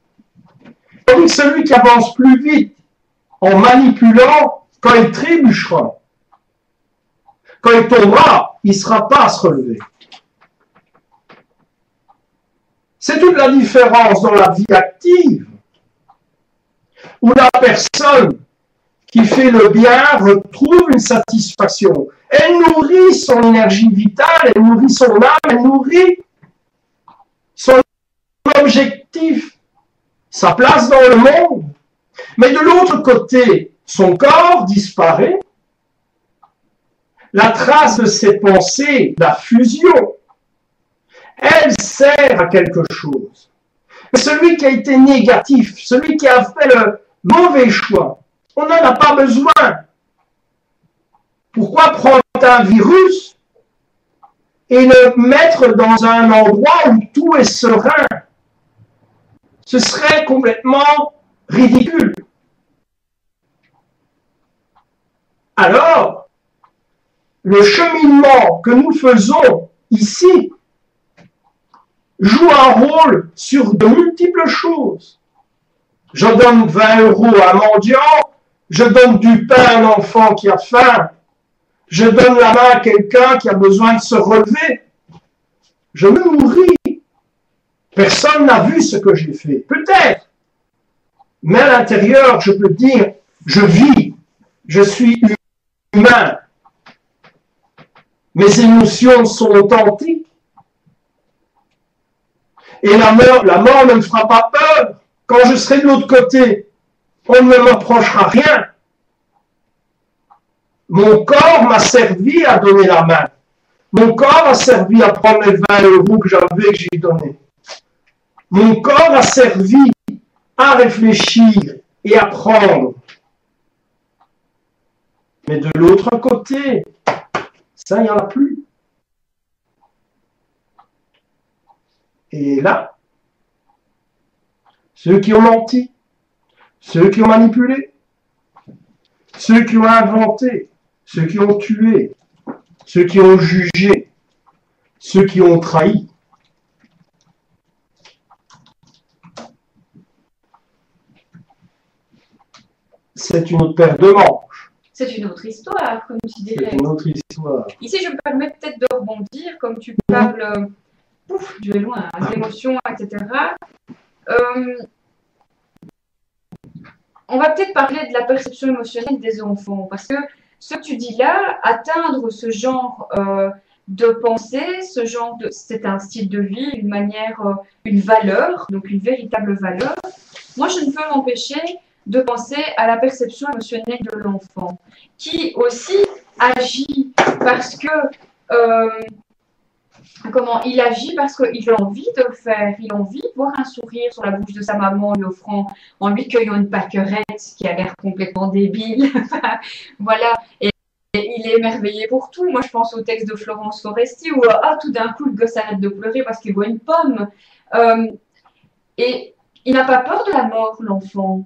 Tandis que celui qui avance plus vite en manipulant, quand il trébuchera, quand il tombera, il ne sera pas à se relever. C'est toute la différence dans la vie active, où la personne qui fait le bien retrouve une satisfaction. Elle nourrit son énergie vitale, elle nourrit son âme, elle nourrit son objectif, sa place dans le monde. Mais de l'autre côté, son corps disparaît, la trace de ses pensées, la fusion, elle sert à quelque chose. Mais celui qui a été négatif, celui qui a fait le mauvais choix, on n'en a pas besoin. Pourquoi prendre un virus et le mettre dans un endroit où tout est serein? Ce serait complètement ridicule. Alors, le cheminement que nous faisons ici joue un rôle sur de multiples choses. Je donne 20 € à un mendiant, je donne du pain à un enfant qui a faim, je donne la main à quelqu'un qui a besoin de se relever. Je me nourris. Personne n'a vu ce que j'ai fait. Peut-être. Mais à l'intérieur, je peux dire, je vis, je suis humain. Mes émotions sont authentiques. Et la mort ne me fera pas peur. Quand je serai de l'autre côté, on ne m'approchera rien. Mon corps m'a servi à donner la main. Mon corps a servi à prendre les 20 € que j'avais, que j'ai donné. Mon corps a servi à réfléchir et à prendre. Mais de l'autre côté, ça, il n'y en a plus. Et là, ceux qui ont menti, ceux qui ont manipulé, ceux qui ont inventé, ceux qui ont tué, ceux qui ont jugé, ceux qui ont trahi, c'est une autre paire de manches. C'est une autre histoire, comme tu dirais. C'est une autre histoire. Ici, je me permets peut-être de rebondir, comme tu parles, je vais loin, d'émotions, etc. On va peut-être parler de la perception émotionnelle des enfants, parce que ce que tu dis là, atteindre ce genre de pensée, c'est un style de vie, une manière, une valeur, donc une véritable valeur. Moi, je ne peux m'empêcher de penser à la perception émotionnelle de l'enfant, qui aussi agit parce que il agit parce qu'il a envie de le faire, il a envie de voir un sourire sur la bouche de sa maman en lui cueillant une pâquerette qui a l'air complètement débile. Voilà, et il est émerveillé pour tout. Moi, je pense au texte de Florence Foresti où tout d'un coup, le gosse arrête de pleurer parce qu'il voit une pomme. Et il n'a pas peur de la mort, l'enfant.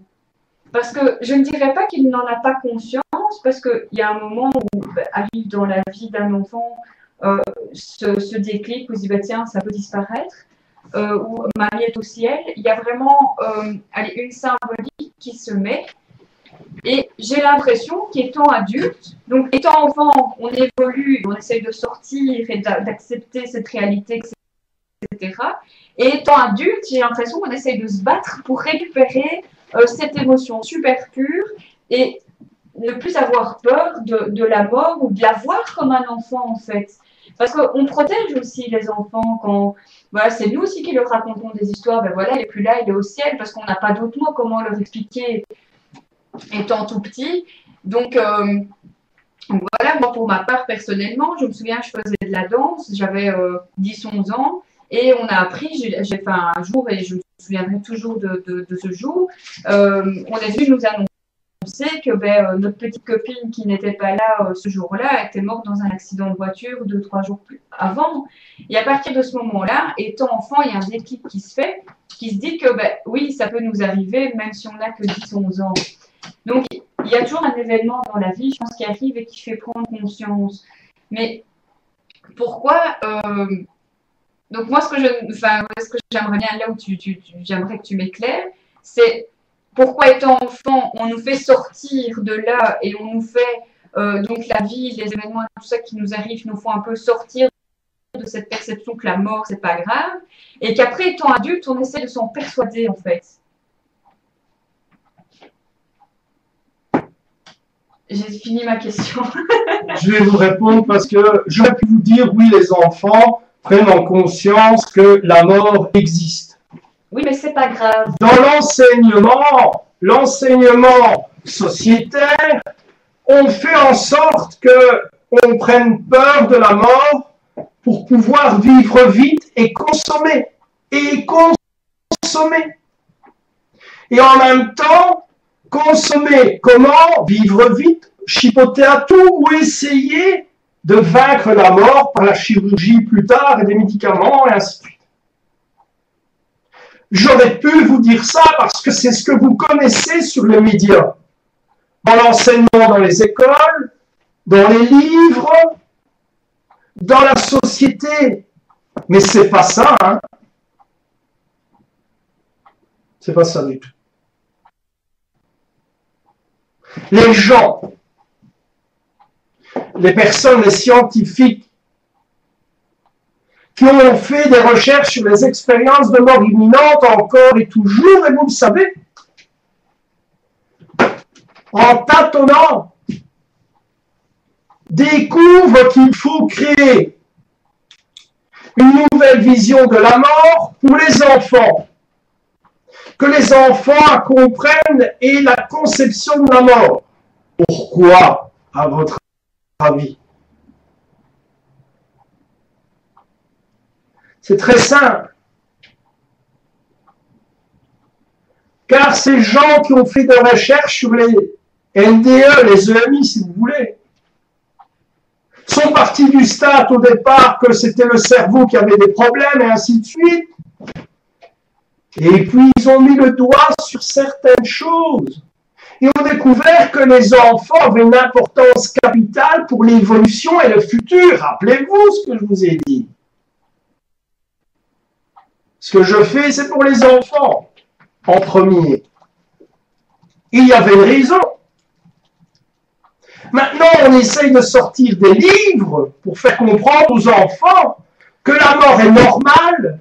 Parce que je ne dirais pas qu'il n'en a pas conscience, parce qu'il y a un moment où arrive dans la vie d'un enfant ce déclic où il se dit bah, tiens, ça peut disparaître, où Marie est au ciel. Il y a vraiment une symbolique qui se met. Et j'ai l'impression qu'étant adulte, donc étant enfant, on évolue, on essaye de sortir et d'accepter cette réalité, etc. Et étant adulte, j'ai l'impression qu'on essaye de se battre pour récupérer cette émotion super pure et ne plus avoir peur de la mort ou de la voir comme un enfant en fait. Parce qu'on protège aussi les enfants quand voilà, c'est nous aussi qui leur racontons des histoires. Ben voilà, il n'est plus là, il est au ciel parce qu'on n'a pas d'autres mots comment leur expliquer étant tout petit. Donc voilà, moi pour ma part personnellement, je me souviens, je faisais de la danse, j'avais 10-11 ans et on a appris, j'ai fait un jour et je me souviendrai toujours de ce jour, on est venu nous annoncer que notre petite copine qui n'était pas là ce jour-là était morte dans un accident de voiture 2-3 jours plus avant. Et à partir de ce moment-là, étant enfant, il y a un déclic qui se fait, qui se dit que oui, ça peut nous arriver même si on n'a que 10-11 ans. Donc, il y a toujours un événement dans la vie, je pense, qui arrive et qui fait prendre conscience. Mais pourquoi donc moi, ce que j'aimerais bien, là où j'aimerais que tu m'éclaires, c'est pourquoi étant enfant, on nous fait sortir de là et on nous fait, donc la vie, les événements, tout ça qui nous arrive, nous font un peu sortir de cette perception que la mort, c'est pas grave, et qu'après, étant adulte, on essaie de s'en persuader, en fait. J'ai fini ma question. Je vais vous répondre parce que j'aurais pu vous dire, oui, les enfants prennent en conscience que la mort existe. Oui, mais c'est pas grave. Dans l'enseignement sociétaire, on fait en sorte qu'on prenne peur de la mort pour pouvoir vivre vite et consommer. Et consommer. Et en même temps, consommer comment? Vivre vite, chipoter à tout ou essayer de vaincre la mort par la chirurgie plus tard et des médicaments et ainsi de suite. J'aurais pu vous dire ça parce que c'est ce que vous connaissez sur les médias, dans l'enseignement dans les écoles, dans les livres, dans la société. Mais c'est pas ça, hein. C'est pas ça du tout. Les gens, les personnes, les scientifiques qui ont fait des recherches sur les expériences de mort imminente encore et toujours, et vous le savez, en tâtonnant, découvrent qu'il faut créer une nouvelle vision de la mort pour les enfants, que les enfants comprennent et la conception de la mort. Pourquoi, à votre avis? C'est très simple. Car ces gens qui ont fait des recherches sur les NDE, les EMI si vous voulez, sont partis du stade au départ que c'était le cerveau qui avait des problèmes et ainsi de suite. Et puis ils ont mis le doigt sur certaines choses. Et ont découvert que les enfants avaient une importance capitale pour l'évolution et le futur. Rappelez-vous ce que je vous ai dit. Ce que je fais, c'est pour les enfants, en premier. Il y avait une raison. Maintenant, on essaye de sortir des livres pour faire comprendre aux enfants que la mort est normale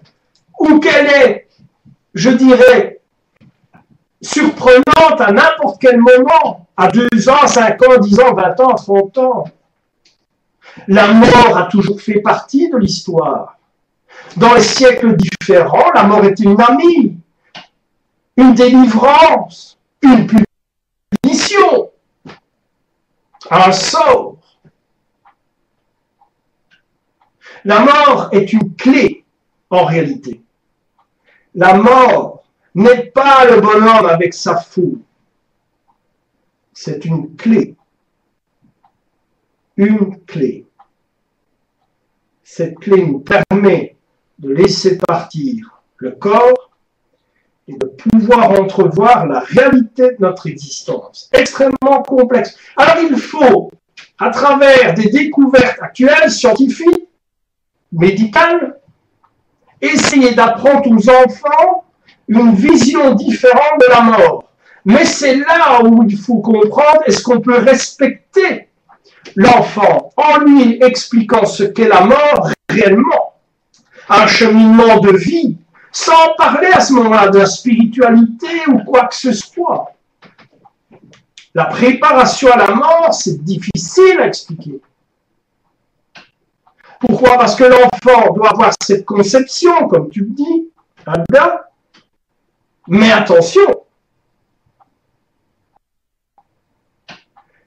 ou qu'elle est, je dirais, surprenante à n'importe quel moment, à 2 ans, 5 ans, 10 ans, 20 ans, 30 ans. La mort a toujours fait partie de l'histoire. Dans les siècles différents, la mort était une amie, une délivrance, une punition, un sort. La mort est une clé, en réalité. La mort n'est pas le bonhomme avec sa foule. C'est une clé. Une clé. Cette clé nous permet de laisser partir le corps et de pouvoir entrevoir la réalité de notre existence, extrêmement complexe. Alors il faut, à travers des découvertes actuelles, scientifiques, médicales, essayer d'apprendre aux enfants une vision différente de la mort. Mais c'est là où il faut comprendre, est-ce qu'on peut respecter l'enfant en lui expliquant ce qu'est la mort réellement, un cheminement de vie, sans parler à ce moment-là de la spiritualité ou quoi que ce soit. La préparation à la mort, c'est difficile à expliquer. Pourquoi? Parce que l'enfant doit avoir cette conception, comme tu le dis, Alda. Mais attention,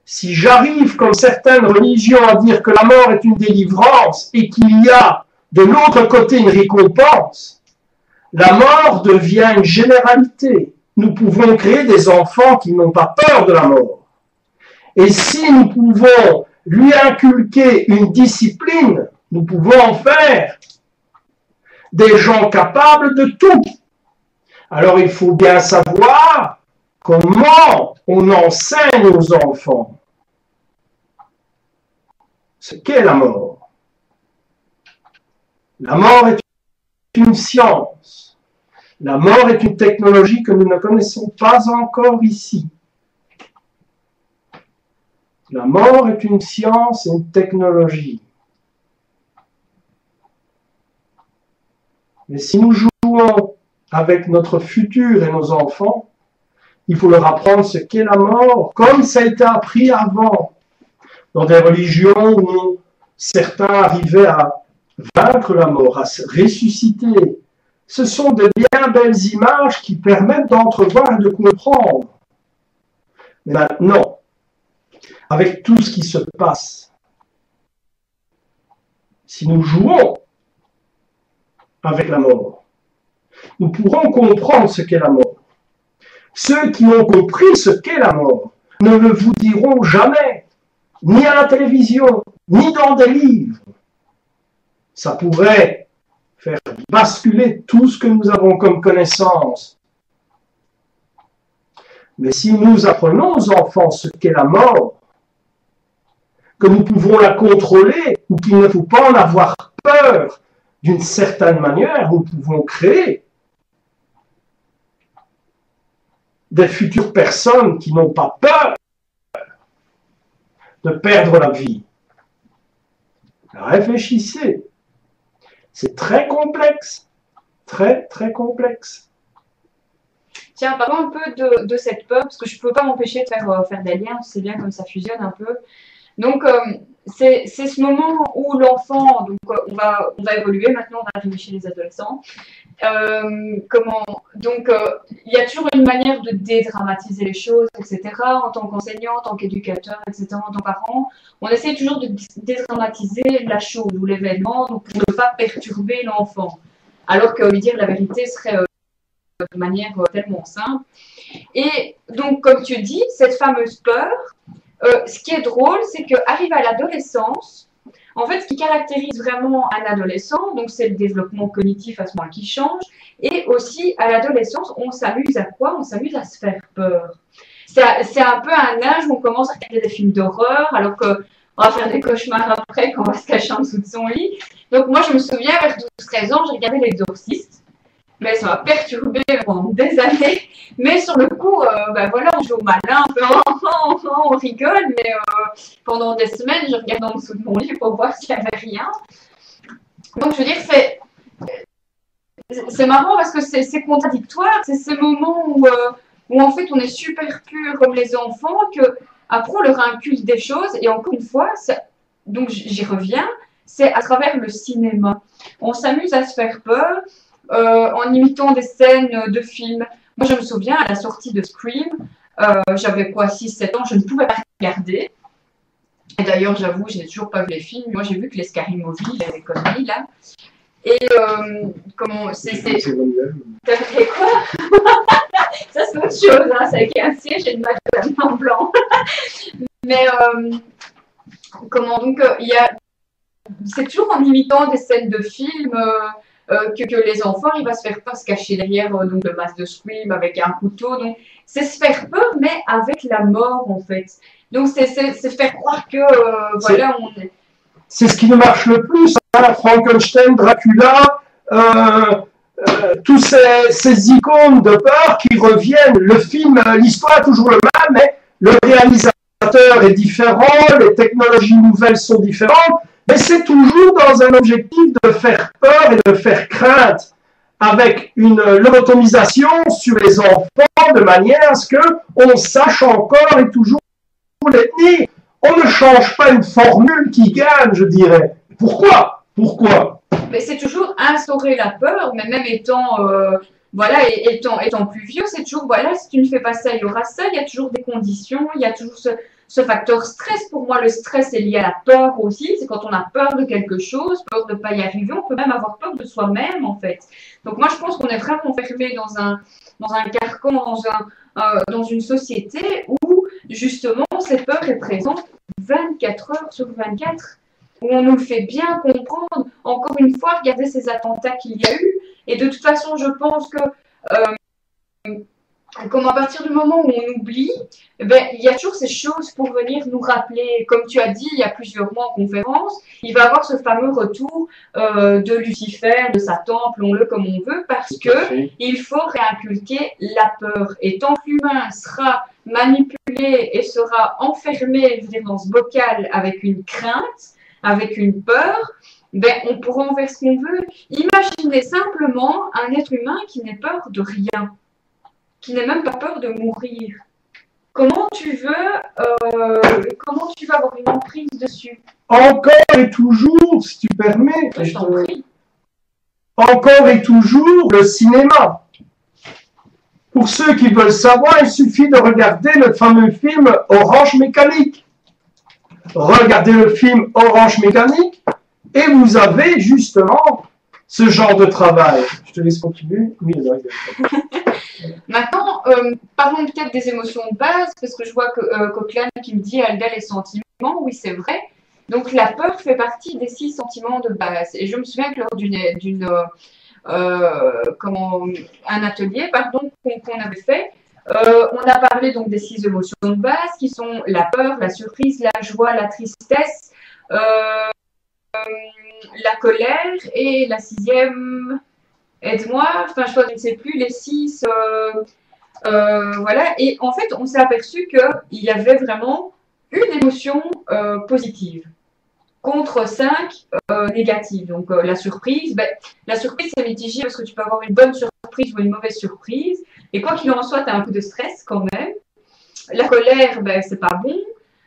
si j'arrive, comme certaines religions, à dire que la mort est une délivrance et qu'il y a de l'autre côté une récompense, la mort devient une généralité. Nous pouvons créer des enfants qui n'ont pas peur de la mort. Et si nous pouvons lui inculquer une discipline, nous pouvons en faire des gens capables de tout. Alors il faut bien savoir comment on enseigne aux enfants ce qu'est la mort. La mort est une science. La mort est une technologie que nous ne connaissons pas encore ici. La mort est une science et une technologie. Mais si nous jouons avec notre futur et nos enfants, il faut leur apprendre ce qu'est la mort, comme ça a été appris avant, dans des religions où certains arrivaient à vaincre la mort, à se ressusciter. Ce sont de bien belles images qui permettent d'entrevoir et de comprendre. Mais maintenant, avec tout ce qui se passe, si nous jouons avec la mort, nous pourrons comprendre ce qu'est la mort. Ceux qui ont compris ce qu'est la mort ne le vous diront jamais, ni à la télévision, ni dans des livres. Ça pourrait faire basculer tout ce que nous avons comme connaissance. Mais si nous apprenons aux enfants ce qu'est la mort, que nous pouvons la contrôler, ou qu'il ne faut pas en avoir peur d'une certaine manière, nous pouvons créer des futures personnes qui n'ont pas peur de perdre la vie. Réfléchissez. C'est très complexe. Très, très complexe. Tiens, parlons un peu de cette peur, parce que je ne peux pas m'empêcher de faire des liens, c'est bien comme ça fusionne un peu. Donc, c'est ce moment où l'enfant, donc on va évoluer maintenant, on va arriver chez les adolescents. Donc, il y a toujours une manière de dédramatiser les choses, etc. En tant qu'enseignant, en tant qu'éducateur, etc., en tant que parent, on essaie toujours de dédramatiser la chose ou l'événement, donc pour ne pas perturber l'enfant. Alors que lui dire la vérité serait de manière tellement simple. Et donc, comme tu dis, cette fameuse peur, ce qui est drôle, c'est qu'arrive à l'adolescence, en fait, ce qui caractérise vraiment un adolescent, donc c'est le développement cognitif à ce moment-là qui change, et aussi à l'adolescence, on s'amuse à quoi? On s'amuse à se faire peur. C'est un peu un âge où on commence à regarder des films d'horreur, alors qu'on va faire des cauchemars après, qu'on va se cacher en dessous de son lit. Donc moi, je me souviens, vers 12-13 ans, j'ai regardé l'Exorciste. Mais ça m'a perturbé pendant des années. Mais sur le coup, voilà, on joue au malin, on rigole, mais pendant des semaines, je regarde en dessous de mon lit pour voir s'il n'y avait rien. Donc, je veux dire, c'est marrant parce que c'est contradictoire. C'est ces moments où, en fait, on est super pur comme les enfants, qu'après, on leur inculque des choses. Et encore une fois, donc j'y reviens, c'est à travers le cinéma. On s'amuse à se faire peur. En imitant des scènes de films. Moi, je me souviens, à la sortie de Scream, j'avais quoi, 6-7 ans, je ne pouvais pas regarder. Et d'ailleurs, j'avoue, je n'ai toujours pas vu les films. Moi, j'ai vu que les Scary Movie, les conneries, là. Et comment... T'as fait quoi? Ça, c'est autre chose, hein. C'est avec un siège et une madame en blanc. Mais, donc, c'est toujours en imitant des scènes de films... que les enfants, ils vont se faire peur, se cacher derrière donc, le masque de Scream avec un couteau. Donc, c'est se faire peur, mais avec la mort, en fait. Donc, c'est faire croire que, voilà, on est... C'est ce qui nous marche le plus, hein, Frankenstein, Dracula, tous ces icônes de peur qui reviennent. Le film, l'histoire est toujours le même, mais le réalisateur est différent, les technologies nouvelles sont différentes. Mais c'est toujours dans un objectif de faire peur et de faire crainte, avec une lobotomisation sur les enfants de manière à ce qu'on sache encore et toujours les tenir. On ne change pas une formule qui gagne, je dirais. Pourquoi? Mais c'est toujours instaurer la peur, mais même étant, voilà, étant plus vieux, c'est toujours, voilà, si tu ne fais pas ça, il y aura ça, il y a toujours des conditions, il y a toujours ce facteur stress. Pour moi, le stress est lié à la peur aussi. C'est quand on a peur de quelque chose, peur de ne pas y arriver, on peut même avoir peur de soi-même, en fait. Donc moi, je pense qu'on est vraiment enfermé dans un carcan, dans une société où, justement, cette peur est présente 24 heures sur 24, où on nous le fait bien comprendre. Encore une fois, regardez ces attentats qu'il y a eu. Et de toute façon, je pense que comme à partir du moment où on oublie, ben, il y a toujours ces choses pour venir nous rappeler. Comme tu as dit, il y a plusieurs mois en conférence, il va y avoir ce fameux retour de Lucifer, de Satan, appelons-le comme on veut, parce que il faut réinculquer la peur. Et tant que l'humain sera manipulé et sera enfermé, je veux dire, dans ce bocal avec une crainte, avec une peur, ben, on pourra en faire ce qu'on veut. Imaginez simplement un être humain qui n'ait peur de rien, qui n'ait même pas peur de mourir. Comment tu veux avoir une emprise dessus? Encore et toujours, si tu permets, Je t'en prie. Encore et toujours le cinéma. Pour ceux qui veulent savoir, il suffit de regarder le fameux film Orange Mécanique. Regardez le film Orange Mécanique et vous avez justement ce genre de travail. Je te laisse continuer. Oui, Maintenant, parlons peut-être des émotions de base, parce que je vois que Coquelin qui me dit Alda les sentiments. Oui, c'est vrai. Donc la peur fait partie des 6 sentiments de base. Et je me souviens que lors un atelier qu'on avait fait, on a parlé donc des 6 émotions de base qui sont la peur, la surprise, la joie, la tristesse, la colère et la 6e, aide-moi, enfin je ne sais plus, les 6, voilà. Et en fait, on s'est aperçu qu'il y avait vraiment une émotion positive contre 5 négatives. Donc la surprise, la surprise c'est mitigé parce que tu peux avoir une bonne surprise ou une mauvaise surprise. Et quoi qu'il en soit, tu as un peu de stress quand même. La colère, c'est pas bon.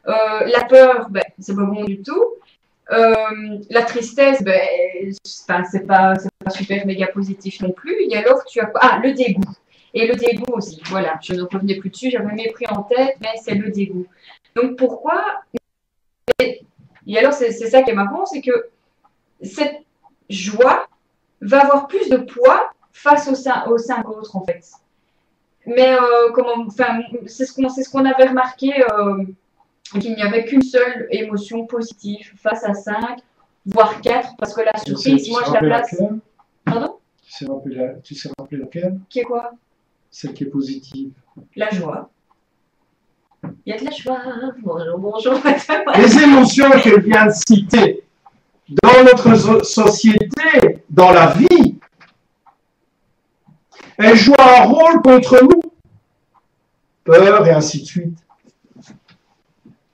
La peur, c'est pas bon du tout. La tristesse, c'est pas super méga positif non plus. Et alors, tu as le dégoût. Et le dégoût aussi. Voilà, je ne revenais plus dessus, j'avais mépris en tête, mais c'est le dégoût. Donc pourquoi? Et alors, c'est ça qui est marrant, c'est que cette joie va avoir plus de poids face aux 5 autres, en fait. Mais c'est ce qu'on avait remarqué, qu'il n'y avait qu'une seule émotion positive face à 5, voire 4, parce que la surprise, moi je la place. Pardon? Tu sais rappeler laquelle? Qui est quoi? Celle qui est positive. La joie. Il y a de la joie. Bonjour, madame. Les émotions qu'elle vient de citer, dans notre société, dans la vie, elles jouent un rôle contre nous. Peur et ainsi de suite.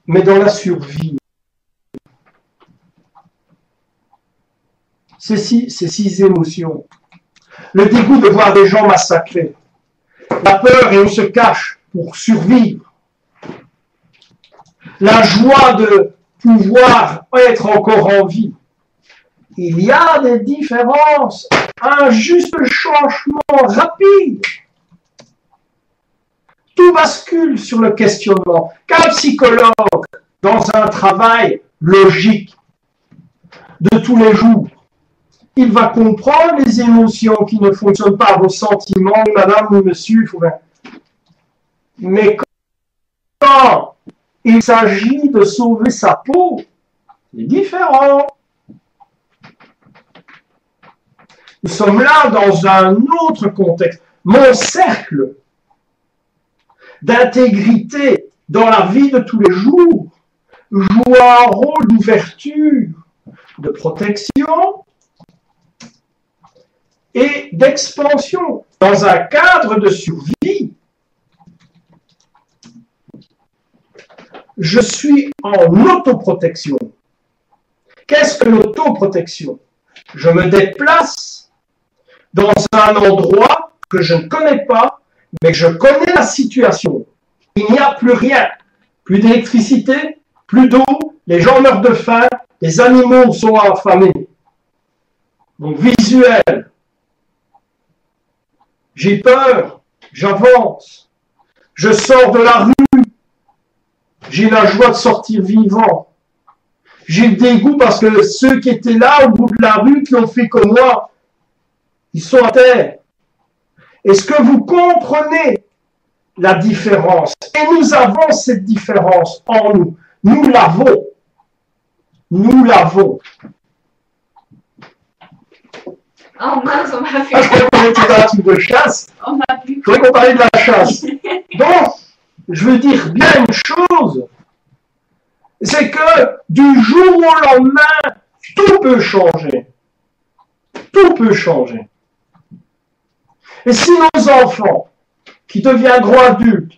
Mais dans la survie, ces 6 émotions, le dégoût de voir des gens massacrés, la peur et on se cache pour survivre, la joie de pouvoir être encore en vie. Il y a des différences, un juste changement rapide. Tout bascule sur le questionnement. Qu'un psychologue, dans un travail logique de tous les jours, il va comprendre les émotions qui ne fonctionnent pas, vos sentiments, madame ou monsieur. Mais quand il s'agit de sauver sa peau, c'est différent. Nous sommes là dans un autre contexte. Mon cercle d'intégrité dans la vie de tous les jours joue un rôle d'ouverture, de protection et d'expansion dans un cadre de survie. Je suis en autoprotection. Qu'est-ce que l'autoprotection? Je me déplace dans un endroit que je ne connais pas mais je connais la situation. Il n'y a plus rien. Plus d'électricité, plus d'eau, les gens meurent de faim, les animaux sont affamés. Donc visuel. J'ai peur, j'avance, je sors de la rue, j'ai la joie de sortir vivant. J'ai le dégoût parce que ceux qui étaient là au bout de la rue, qui ont fait comme moi, ils sont à terre. Est-ce que vous comprenez la différence? Et nous avons cette différence en nous. Nous l'avons. Nous l'avons. Oh mince, on m'a fait. Je croyais qu'on était dans un truc de chasse. On m'a vu. Je croyais qu'on parlait de la chasse. Donc, je veux dire bien une chose, c'est que du jour au lendemain, tout peut changer. Tout peut changer. Et si nos enfants, qui deviendront adultes,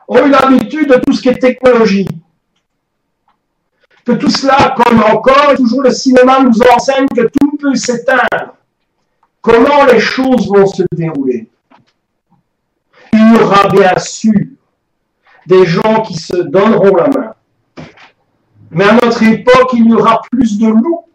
ont eu l'habitude de tout ce qui est technologie, que tout cela, comme encore et toujours le cinéma nous enseigne que tout peut s'éteindre, comment les choses vont se dérouler? Il y aura bien sûr des gens qui se donneront la main. Mais à notre époque, il y aura plus de loups.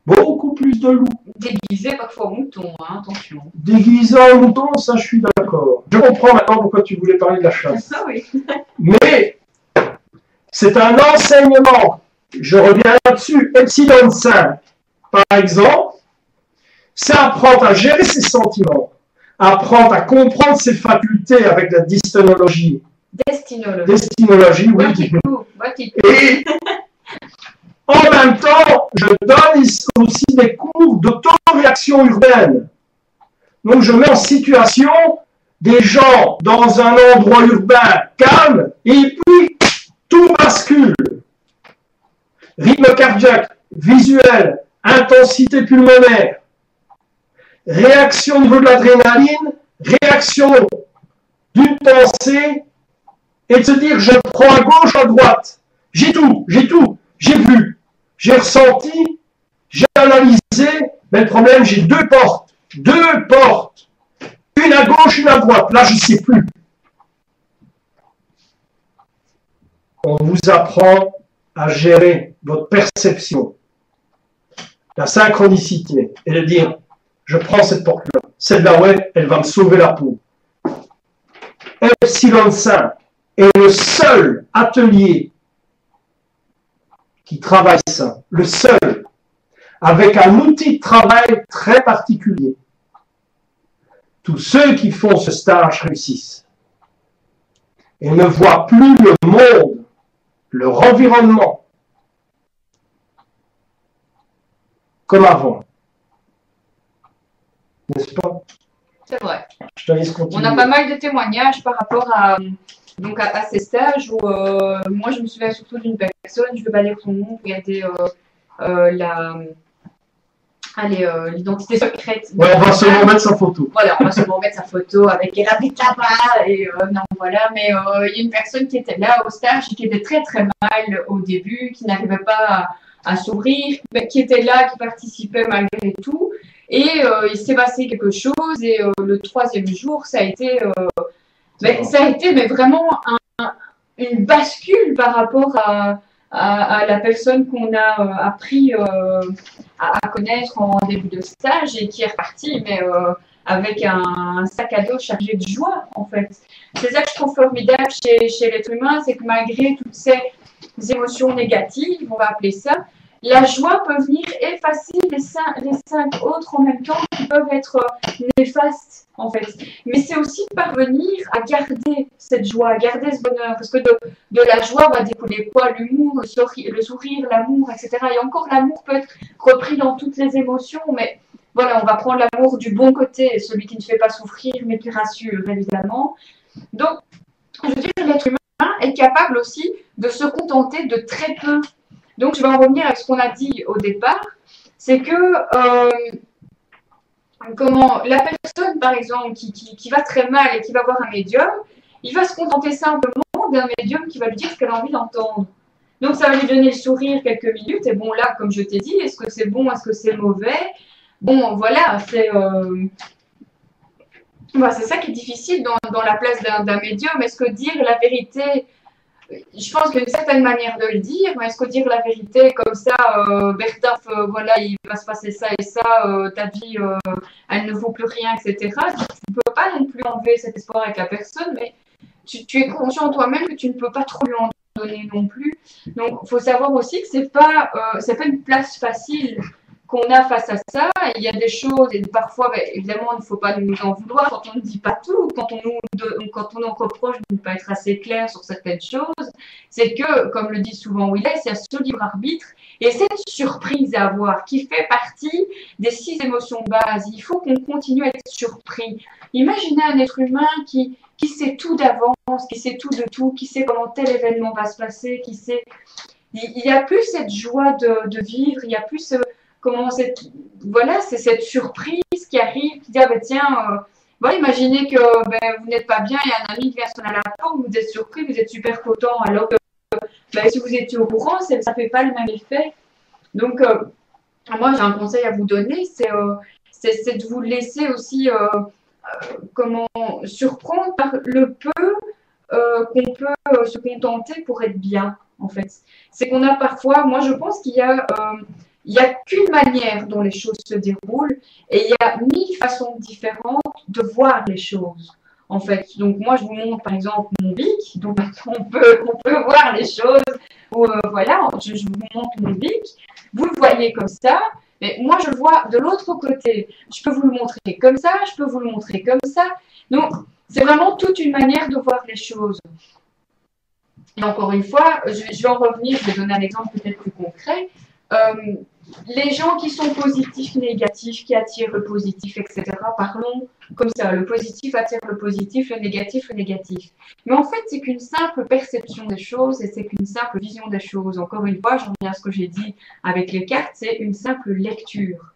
Beaucoup plus de loups. Déguisé parfois en mouton, hein, attention. Déguisé en mouton, ça je suis d'accord. Je comprends maintenant pourquoi tu voulais parler de la chasse. Ah oui. Mais c'est un enseignement. Je reviens là-dessus. Epsilon 5, par exemple, c'est apprendre à gérer ses sentiments, apprendre à comprendre ses facultés avec la dystonologie. Destinologie, oui. Et en même temps, je donne aussi des cours d'autoréaction urbaine. Donc, je mets en situation des gens dans un endroit urbain calme et puis tout bascule. Rythme cardiaque, visuel, intensité pulmonaire, réaction au niveau de l'adrénaline, réaction d'une pensée et de se dire je prends à gauche, à droite. J'ai tout, j'ai vu, j'ai ressenti, j'ai analysé, mais le problème, j'ai deux portes, une à gauche, une à droite. Là, je ne sais plus. On vous apprend à gérer votre perception, la synchronicité, et de dire, je prends cette porte-là, celle-là, ouais, elle va me sauver la peau. Epsilon 5 est le seul atelier qui travaille ça, le seul, avec un outil de travail très particulier. Tous ceux qui font ce stage réussissent et ne voient plus le monde, leur environnement, comme avant. N'est-ce pas? C'est vrai. Je te laisse continuer. On a pas mal de témoignages par rapport à ces stages où moi je me souviens surtout d'une personne, je ne vais pas dire son nom, regardez l'identité secrète. Ouais, on va seulement mettre sa photo. Voilà, on va seulement mettre sa photo avec elle habite là-bas et non voilà, mais il y a une personne qui était là au stage et qui était très très mal au début, qui n'arrivait pas à s'ouvrir, mais qui était là, qui participait malgré tout. Et il s'est passé quelque chose et le troisième jour, ça a été mais vraiment une bascule par rapport à la personne qu'on a appris à connaître en début de stage et qui est repartie, mais avec un sac à dos chargé de joie, en fait. C'est ça que je trouve formidable chez l'être humain, c'est que malgré toutes ces émotions négatives, on va appeler ça, la joie peut venir effacer les cinq autres en même temps qui peuvent être néfastes, en fait. Mais c'est aussi parvenir à garder cette joie, à garder ce bonheur. Parce que de la joie va découler quoi? L'humour, le sourire, l'amour, etc. Et encore, l'amour peut être repris dans toutes les émotions, mais voilà, on va prendre l'amour du bon côté, celui qui ne fait pas souffrir, mais qui rassure, évidemment. Donc, je veux dire, l'être humain est capable aussi de se contenter de très peu. Donc, je vais en revenir à ce qu'on a dit au départ, c'est que la personne, par exemple, qui va très mal et qui va voir un médium, il va se contenter simplement d'un médium qui va lui dire ce qu'elle a envie d'entendre. Donc, ça va lui donner le sourire quelques minutes. Et bon, là, comme je t'ai dit, est-ce que c'est bon, est-ce que c'est mauvais? Bon, voilà, Bah, c'est ça qui est difficile dans la place d'un médium. Est-ce que dire la vérité, je pense qu'il y a une certaine manière de le dire, mais est-ce que dire la vérité comme ça, Bertaf, voilà, il va se passer ça et ça, ta vie, elle ne vaut plus rien, etc. Tu ne peux pas non plus enlever cet espoir avec la personne, mais tu es conscient toi-même que tu ne peux pas trop lui en donner non plus. Donc, il faut savoir aussi que c'est pas une place facile qu'on a face à ça. Il y a des choses, et parfois, ben, évidemment, il ne faut pas nous en vouloir quand on ne dit pas tout, quand on nous reproche de ne pas être assez clair sur certaines choses. C'est que, comme le dit souvent Willis, il y a ce libre arbitre et cette surprise à avoir qui fait partie des 6 émotions de base. Il faut qu'on continue à être surpris. Imaginez un être humain qui sait tout d'avance, qui sait tout de tout, qui sait comment tel événement va se passer, qui sait... Il n'y a plus cette joie de vivre, il n'y a plus comment voilà, c'est cette surprise qui arrive, qui dit, ah ben tiens, voilà, imaginez que ben, vous n'êtes pas bien, il y a un ami qui vient sonner à la porte, vous êtes surpris, vous êtes super content, alors que ben, si vous étiez au courant, ça ne fait pas le même effet. Donc, moi, j'ai un conseil à vous donner, c'est de vous laisser aussi comment surprendre par le peu qu'on peut se contenter pour être bien, en fait. C'est qu'on a parfois, moi je pense qu'il y a qu'une manière dont les choses se déroulent et il y a 1000 façons différentes de voir les choses, en fait. Donc moi je vous montre par exemple mon bic, donc on peut voir les choses, ou voilà, je vous montre mon bic, vous le voyez comme ça, mais moi je le vois de l'autre côté. Je peux vous le montrer comme ça, je peux vous le montrer comme ça. Donc c'est vraiment toute une manière de voir les choses. Et encore une fois, je vais en revenir, je vais donner un exemple peut-être plus concret. Les gens qui sont positifs, négatifs, qui attirent le positif, etc. Parlons comme ça, le positif attire le positif, le négatif, le négatif. Mais en fait, c'est qu'une simple perception des choses et c'est qu'une simple vision des choses. Encore une fois, je reviens à ce que j'ai dit avec les cartes, c'est une simple lecture.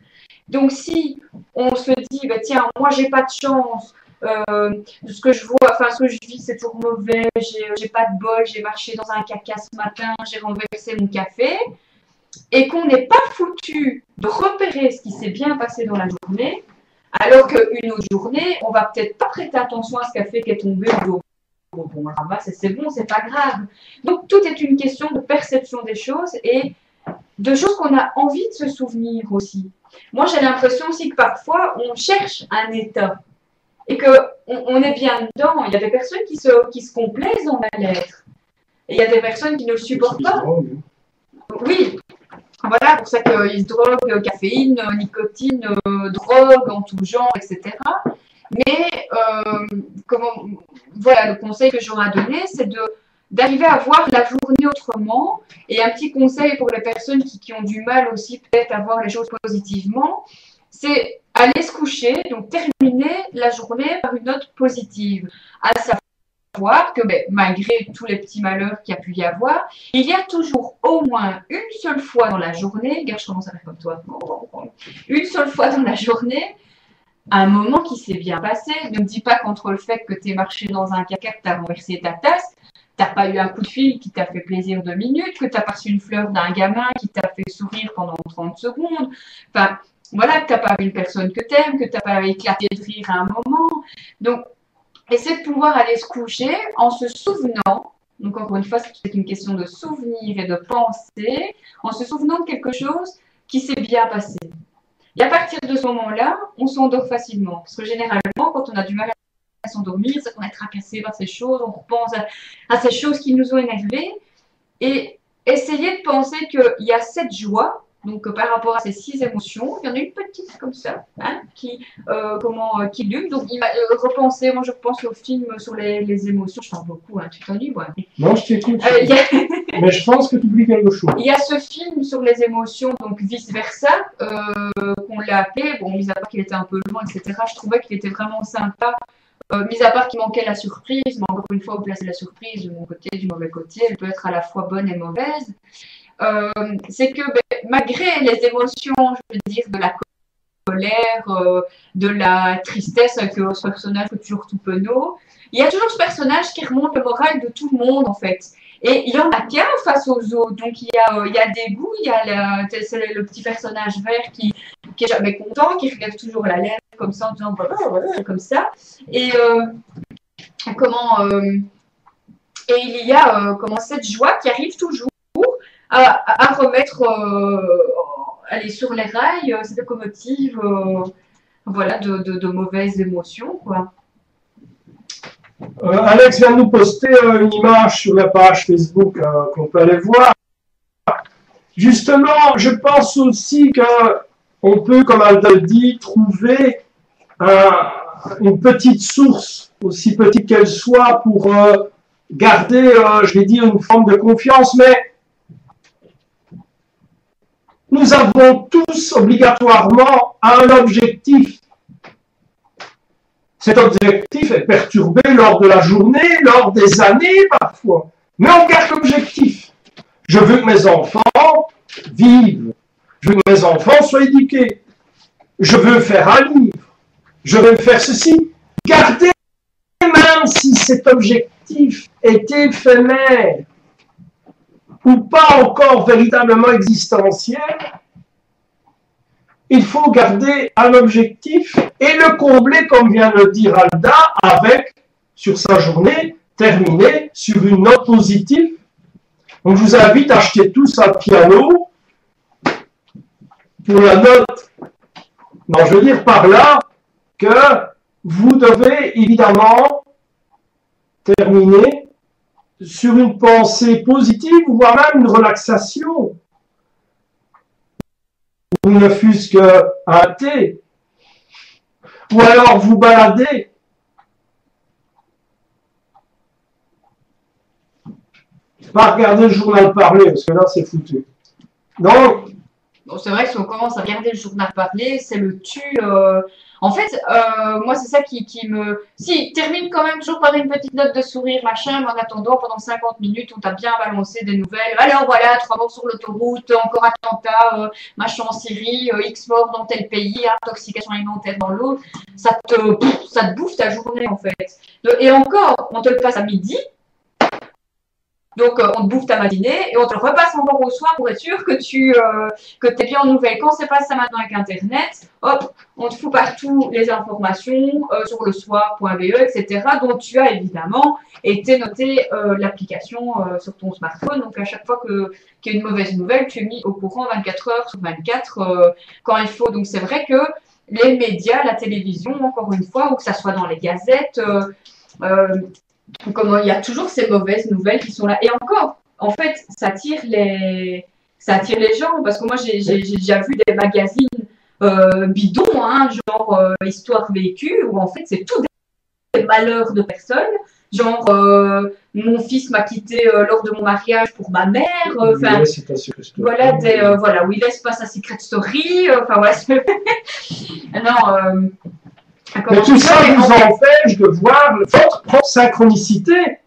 Donc si on se dit, bah, tiens, moi j'ai pas de chance, ce que je vois, enfin ce que je vis c'est toujours mauvais, j'ai pas de bol, j'ai marché dans un caca ce matin, j'ai renversé mon café, et qu'on n'est pas foutu de repérer ce qui s'est bien passé dans la journée, alors qu'une autre journée, on va peut-être pas prêter attention à ce café qui est tombé au dos. Bon, on le ramasse et c'est bon, c'est pas grave. Donc tout est une question de perception des choses et de choses qu'on a envie de se souvenir aussi. Moi j'ai l'impression aussi que parfois on cherche un état et qu'on est bien dedans. Il y a des personnes qui se complaisent dans la lettre. Et il y a des personnes qui ne le supportent pas. Oui, voilà, pour ça qu'ils se droguent, caféine, nicotine, drogue en tout genre, etc. Mais voilà, le conseil que j'aurais à donner, c'est d'arriver à voir la journée autrement. Et un petit conseil pour les personnes qui ont du mal aussi peut-être à voir les choses positivement, c'est aller se coucher, donc terminer la journée par une note positive. À savoir que malgré tous les petits malheurs qu'il y a pu y avoir, il y a toujours au moins une seule fois dans la journée, regarde, je commence à faire comme toi, une seule fois dans la journée, un moment qui s'est bien passé. Ne me dis pas contre le fait que tu es marché dans un caca, que tu as renversé ta tasse, tu n'as pas eu un coup de fil qui t'a fait plaisir 2 minutes, que tu as pas reçu une fleur d'un gamin qui t'a fait sourire pendant 30 secondes. Enfin, voilà, que tu n'as pas vu une personne que tu aimes, que tu n'as pas éclaté de rire à un moment. Donc, essaie de pouvoir aller se coucher en se souvenant, donc encore une fois, c'est une question de souvenir et de penser, en se souvenant de quelque chose qui s'est bien passé. Et à partir de ce moment-là, on s'endort facilement. Parce que généralement, quand on a du mal à s'endormir, c'est qu'on est tracassé par ces choses, on repense à ces choses qui nous ont énervés. Et essayez de penser qu'il y a cette joie, donc par rapport à ces 6 émotions, il y en a une petite comme ça, hein, qui lume. Donc il va repenser, moi je pense au film sur les émotions, je parle beaucoup, hein, tu t'ennuies, moi. Non, je t'écoute. Mais je pense que tu oublies quelque chose. Il y a ce film sur les émotions, donc vice versa, qu'on l'a appelé, bon, mis à part qu'il était un peu loin, etc., je trouvais qu'il était vraiment sympa. Mis à part qu'il manquait la surprise, mais encore une fois, vous placez la surprise du bon côté, du mauvais côté, elle peut être à la fois bonne et mauvaise. C'est que malgré les émotions, je veux dire, de la colère, de la tristesse, avec ce personnage est toujours tout penaud, il y a toujours ce personnage qui remonte le moral de tout le monde, en fait. Et il y en a qu'un face aux autres. Donc il y a des goûts, il y a le petit personnage vert qui est jamais content, qui relève toujours la lèvre comme ça en disant voilà, comme ça. Et et il y a cette joie qui arrive toujours à remettre aller sur les rails cette locomotive voilà, de mauvaises émotions, quoi. Alex vient de nous poster une image sur la page Facebook qu'on peut aller voir. Justement, je pense aussi qu'on peut, comme Alda le dit, trouver une petite source, aussi petite qu'elle soit, pour garder, je vais dire, une forme de confiance, mais nous avons tous obligatoirement un objectif. Cet objectif est perturbé lors de la journée, lors des années parfois, mais on garde l'objectif. Je veux que mes enfants vivent, je veux que mes enfants soient éduqués, je veux faire un livre, je veux faire ceci. Gardez, même si cet objectif est éphémère ou pas encore véritablement existentiel, il faut garder un objectif et le combler, comme vient de le dire Alda, avec, sur sa journée, terminer sur une note positive. Donc je vous invite à acheter tous un piano pour la note. Non, je veux dire par là que vous devez évidemment terminer sur une pensée positive, voire même une relaxation. Ou ne fût-ce qu'un thé. Ou alors vous baladez. Pas regarder le journal parler, parce que là c'est foutu. Donc, bon, c'est vrai que si on commence à regarder le journal parler, c'est le tue. En fait, moi, c'est ça qui me... Si, termine quand même toujours par une petite note de sourire, machin, mais en attendant, pendant 50 minutes, on t'a bien balancé des nouvelles. Alors voilà, 3 morts sur l'autoroute, encore attentat, machin en Syrie, X morts dans tel pays, intoxication alimentaire dans l'eau. Ça te bouffe ta journée, en fait. Et encore, on te le passe à midi. Donc, on te bouffe ta matinée et on te le repasse encore au soir pour être sûr que tu es bien en nouvelle. Quand c'est pas ça maintenant avec Internet, hop, on te fout partout les informations sur le soir.be, etc. dont tu as évidemment été noté l'application sur ton smartphone. Donc, à chaque fois qu'il y a une mauvaise nouvelle, tu es mis au courant 24 heures sur 24 quand il faut. Donc, c'est vrai que les médias, la télévision, encore une fois, ou que ça soit dans les gazettes, comment il y a toujours ces mauvaises nouvelles qui sont là. Et encore, en fait, ça attire les gens. Parce que moi, j'ai déjà vu des magazines bidons, hein, genre Histoire vécue, où en fait, c'est tout des malheurs de personnes. Genre, mon fils m'a quitté lors de mon mariage pour ma mère. Enfin, voilà, voilà, où il laisse pas sa secret story. Enfin, voilà. Non. Mais tout ça vous empêche de voir votre propre synchronicité.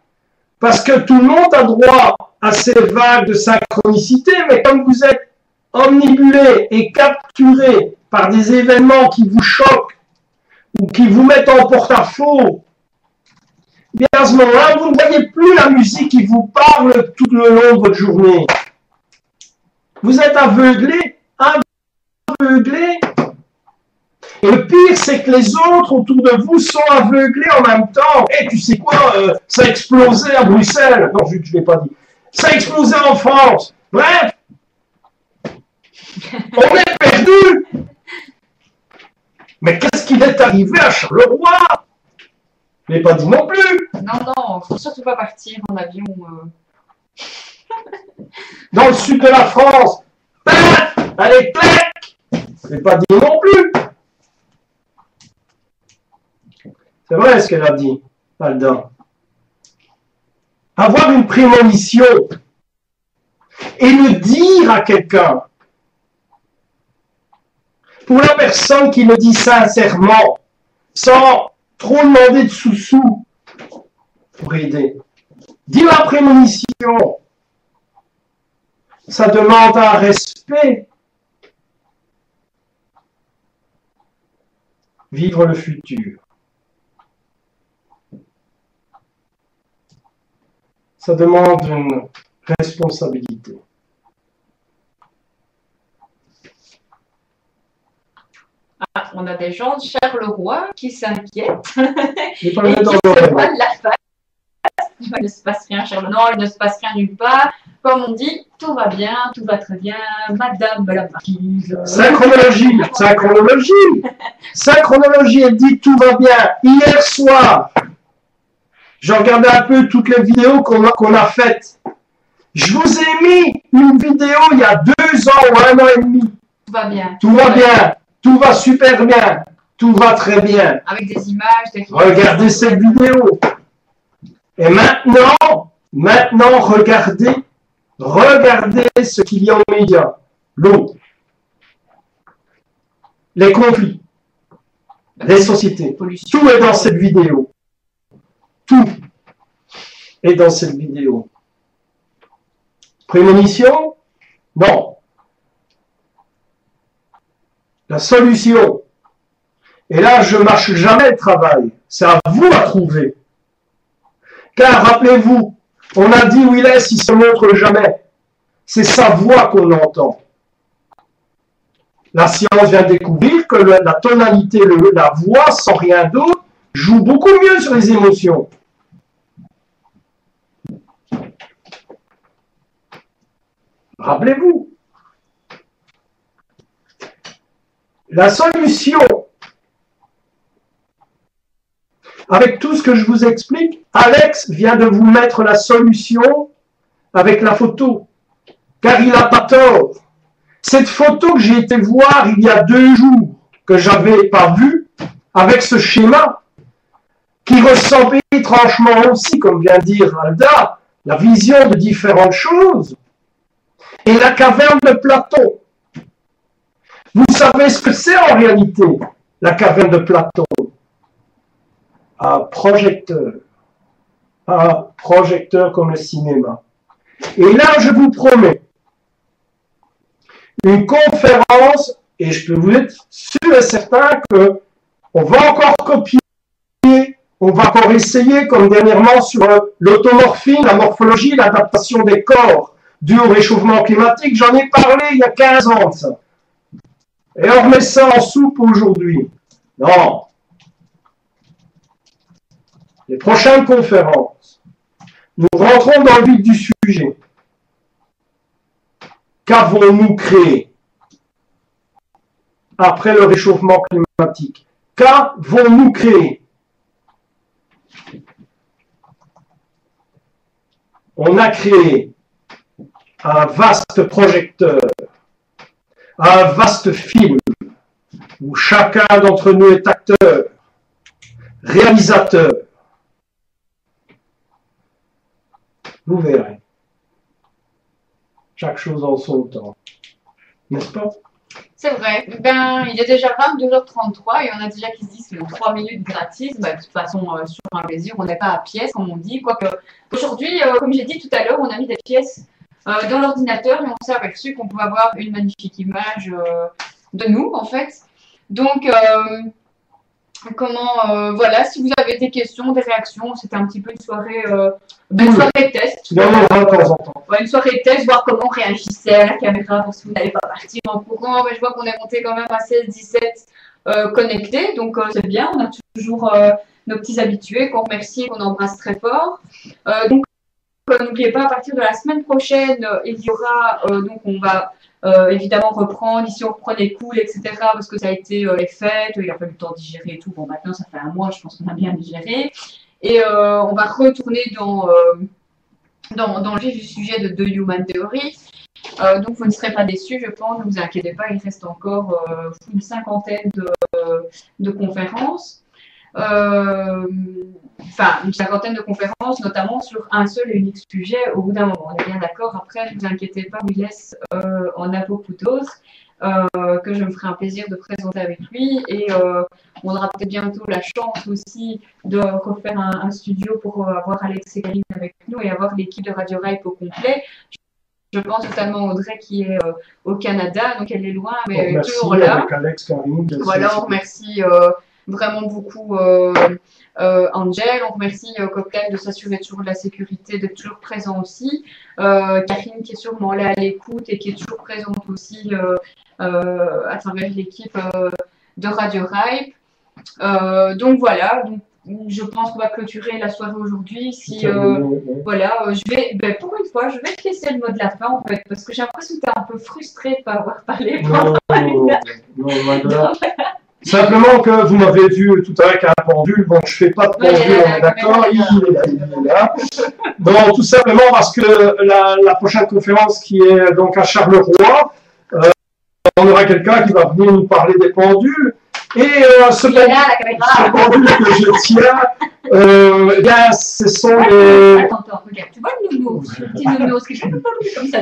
Parce que tout le monde a droit à ces vagues de synchronicité, mais comme vous êtes omnibulé et capturé par des événements qui vous choquent ou qui vous mettent en porte-à-faux, bien à ce moment-là, vous ne voyez plus la musique qui vous parle tout le long de votre journée. Vous êtes aveuglé. Et le pire, c'est que les autres autour de vous sont aveuglés en même temps. Et tu sais quoi, ça a explosé à Bruxelles. Non, je ne l'ai pas dit. Ça a explosé en France. Bref, on est perdu. Mais qu'est-ce qu'il est arrivé à Charleroi? Je ne l'ai pas dit non plus. Non, il ne faut surtout pas partir en avion. Dans le sud de la France. Paf, allez, clac. Je ne l'ai pas dit non plus. C'est vrai ce qu'elle a dit, Alda. Avoir une prémonition et le dire à quelqu'un, pour la personne qui le dit sincèrement, sans trop demander de sous-sous pour aider. Dire la prémonition, ça demande un respect. Vivre le futur. Ça demande une responsabilité. Ah, on a des gens de Charleroi qui s'inquiètent Et et qui se voilent la face. Il ne se passe rien, Charleroi. Non, il ne se passe rien nulle part. Comme on dit, tout va bien, tout va très bien, Madame la Marquise. Synchronologie, synchronologie, synchronologie, elle dit tout va bien. Hier soir, j'ai regardé un peu toutes les vidéos qu'on a faites. Je vous ai mis une vidéo il y a 2 ans ou 1 an et demi. Tout va bien. Tout va bien, tout va super bien, tout va très bien. Avec des images, des Regardez cette vidéo. Et maintenant, regardez ce qu'il y a aux médias. L'eau, les conflits, les sociétés. pollution. Tout est dans cette vidéo. Tout est dans cette vidéo. Prémonition? Non. La solution. Et là, je mâche jamais le travail. C'est à vous à trouver. Car, rappelez-vous, on a dit où il est s'il se montre jamais. C'est sa voix qu'on entend. La science vient de découvrir que la tonalité, la voix, sans rien d'autre, joue beaucoup mieux sur les émotions. Rappelez-vous. La solution, avec tout ce que je vous explique, Alex vient de vous mettre la solution avec la photo. Car il n'a pas tort. Cette photo que j'ai été voir il y a 2 jours, que je n'avais pas vue, avec ce schéma, qui ressemble étrangement aussi, comme vient de dire Alda, la vision de différentes choses, et la caverne de Platon. Vous savez ce que c'est en réalité, la caverne de Platon? Un projecteur. Un projecteur comme le cinéma. Et là, je vous promets, une conférence, et je peux vous être sûr et certain qu'on va encore copier, on va encore essayer, comme dernièrement sur l'automorphine, la morphologie, l'adaptation des corps dû au réchauffement climatique. J'en ai parlé il y a 15 ans de ça. Et on remet ça en soupe aujourd'hui. Non. Les prochaines conférences, nous rentrons dans le vif du sujet. Qu'avons-nous créé après le réchauffement climatique? Qu'avons-nous créé? On a créé un vaste projecteur, un vaste film, où chacun d'entre nous est acteur, réalisateur. Vous verrez. Chaque chose en son temps. N'est-ce pas? C'est vrai. Ben, il est déjà 22h33 et on a déjà qui se disent que 3 minutes gratis. Ben, de toute façon, sur un plaisir, on n'est pas à pièce, comme on dit. Quoique, aujourd'hui, comme j'ai dit tout à l'heure, on a mis des pièces dans l'ordinateur et on s'est aperçu qu'on pouvait avoir une magnifique image de nous, en fait. Donc, voilà, si vous avez des questions, des réactions, c'était un petit peu une soirée test. Il y en aura de temps en temps. Ouais, une soirée test, voir comment on réagissait à la caméra pour si vous n'allez pas partir en courant. Mais je vois qu'on est monté quand même à 16-17 connectés, donc c'est bien. On a toujours nos petits habitués qu'on remercie et qu'on embrasse très fort. Donc, n'oubliez pas, à partir de la semaine prochaine, il y aura, donc on va évidemment reprendre, ici on reprend les cool, etc. parce que ça a été les fêtes, il a fallu le temps de digérer et tout. Bon, maintenant ça fait un mois, je pense qu'on a bien digéré. Et on va retourner dans le vif du sujet de The Human Theory. Donc vous ne serez pas déçus, je pense, ne vous inquiétez pas, il reste encore une cinquantaine de conférences. Enfin, une cinquantaine de conférences, notamment sur un seul et unique sujet au bout d'un moment. On est bien d'accord. Après, ne vous inquiétez pas, il laisse en apoptoose que je me ferai un plaisir de présenter avec lui. Et on aura peut-être bientôt la chance aussi de refaire un studio pour avoir Alex et Karine avec nous et avoir l'équipe de Radio Ripe au complet. Je pense notamment à Audrey qui est au Canada, donc elle est loin, mais toujours là. Avec Alex, Karine, voilà, on remercie vraiment beaucoup Angel, on remercie Cocktail de s'assurer toujours de la sécurité, d'être toujours présent aussi. Karine qui est sûrement là à l'écoute et qui est toujours présente aussi à travers l'équipe de Radio Ripe. Donc voilà, donc, je pense qu'on va clôturer la soirée aujourd'hui. Si, voilà, je vais, pour une fois, je vais te laisser le mot de la fin en fait, parce que j'ai l'impression que tu es un peu frustré de ne pas avoir parlé pendant une heure. Non, simplement que vous m'avez vu tout à l'heure avec un pendule, bon je ne fais pas de pendule, on est d'accord, il est là. Donc tout simplement parce que la prochaine conférence qui est donc à Charleroi, on aura quelqu'un qui va venir nous parler des pendules. Et ce pendule que je tiens, eh bien, ce sont les... Attends, regarde, tu vois le nounours, le petit nounours qui fait comme ça.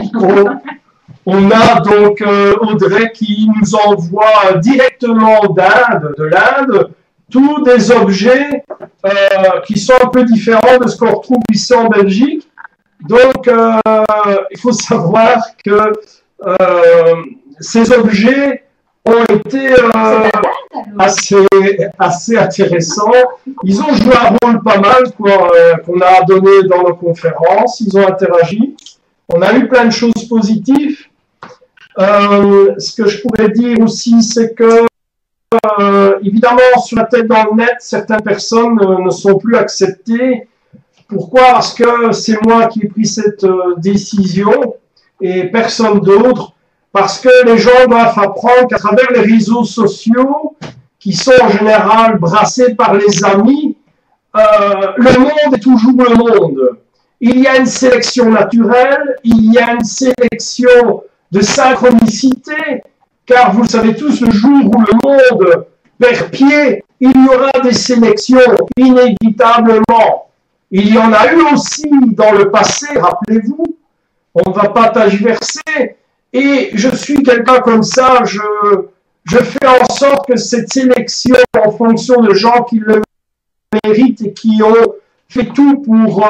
On a donc Audrey qui nous envoie directement de l'Inde, tous des objets qui sont un peu différents de ce qu'on retrouve ici en Belgique. Donc, il faut savoir que ces objets ont été assez intéressants. Ils ont joué un rôle pas mal qu'on a donné dans nos conférences. Ils ont interagi. On a eu plein de choses positives. Ce que je pourrais dire aussi, c'est que évidemment, sur la tête dans le net, certaines personnes ne sont plus acceptées. Pourquoi? Parce que c'est moi qui ai pris cette décision et personne d'autre. Parce que les gens doivent apprendre qu'à travers les réseaux sociaux, qui sont en général brassés par les amis, le monde est toujours le monde. Il y a une sélection naturelle, il y a une sélection de synchronicité, car vous le savez tous, le jour où le monde perd pied, il y aura des sélections inévitablement. Il y en a eu aussi dans le passé, rappelez-vous, on ne va pas tergiverser, et je suis quelqu'un comme ça, je fais en sorte que cette sélection en fonction de gens qui le méritent et qui ont fait tout pour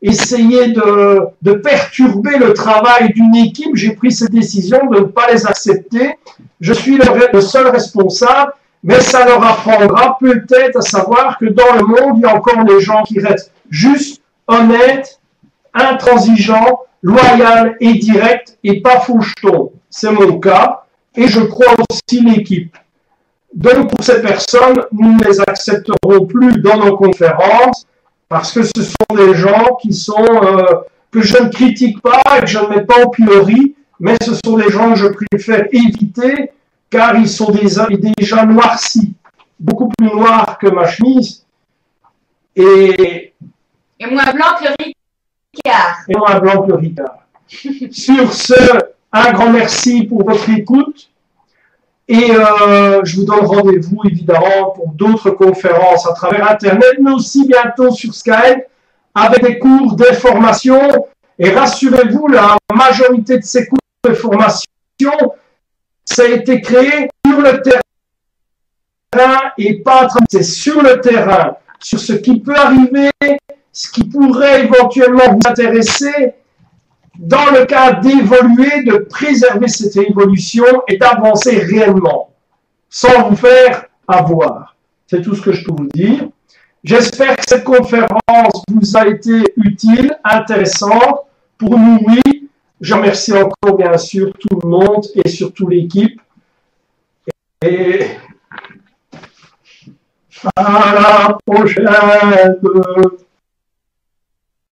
essayer de perturber le travail d'une équipe, j'ai pris cette décision de ne pas les accepter. Je suis le seul responsable, mais ça leur apprendra peut-être à savoir que dans le monde, il y a encore des gens qui restent justes, honnêtes, intransigeants, loyaux et directs et pas fauchetons. C'est mon cas et je crois aussi l'équipe. Donc pour ces personnes, nous ne les accepterons plus dans nos conférences parce que ce sont des gens qui sont que je ne critique pas et que je ne mets pas en pilori, mais ce sont des gens que je préfère éviter car ils sont déjà noircis, beaucoup plus noirs que ma chemise et moins blanc que le Ricard. Et moins blanc que le Ricard. Sur ce, un grand merci pour votre écoute. Et je vous donne rendez-vous évidemment pour d'autres conférences à travers Internet, mais aussi bientôt sur Skype avec des cours d'information. Et rassurez-vous, la majorité de ces cours d'information, ça a été créé sur le terrain et pas c'est sur le terrain, sur ce qui peut arriver, ce qui pourrait éventuellement vous intéresser dans le cas d'évoluer, de préserver cette évolution et d'avancer réellement, sans vous faire avoir. C'est tout ce que je peux vous dire. J'espère que cette conférence vous a été utile, intéressante. Pour nous, oui. Je remercie encore, bien sûr, tout le monde et surtout l'équipe. Et à la prochaine.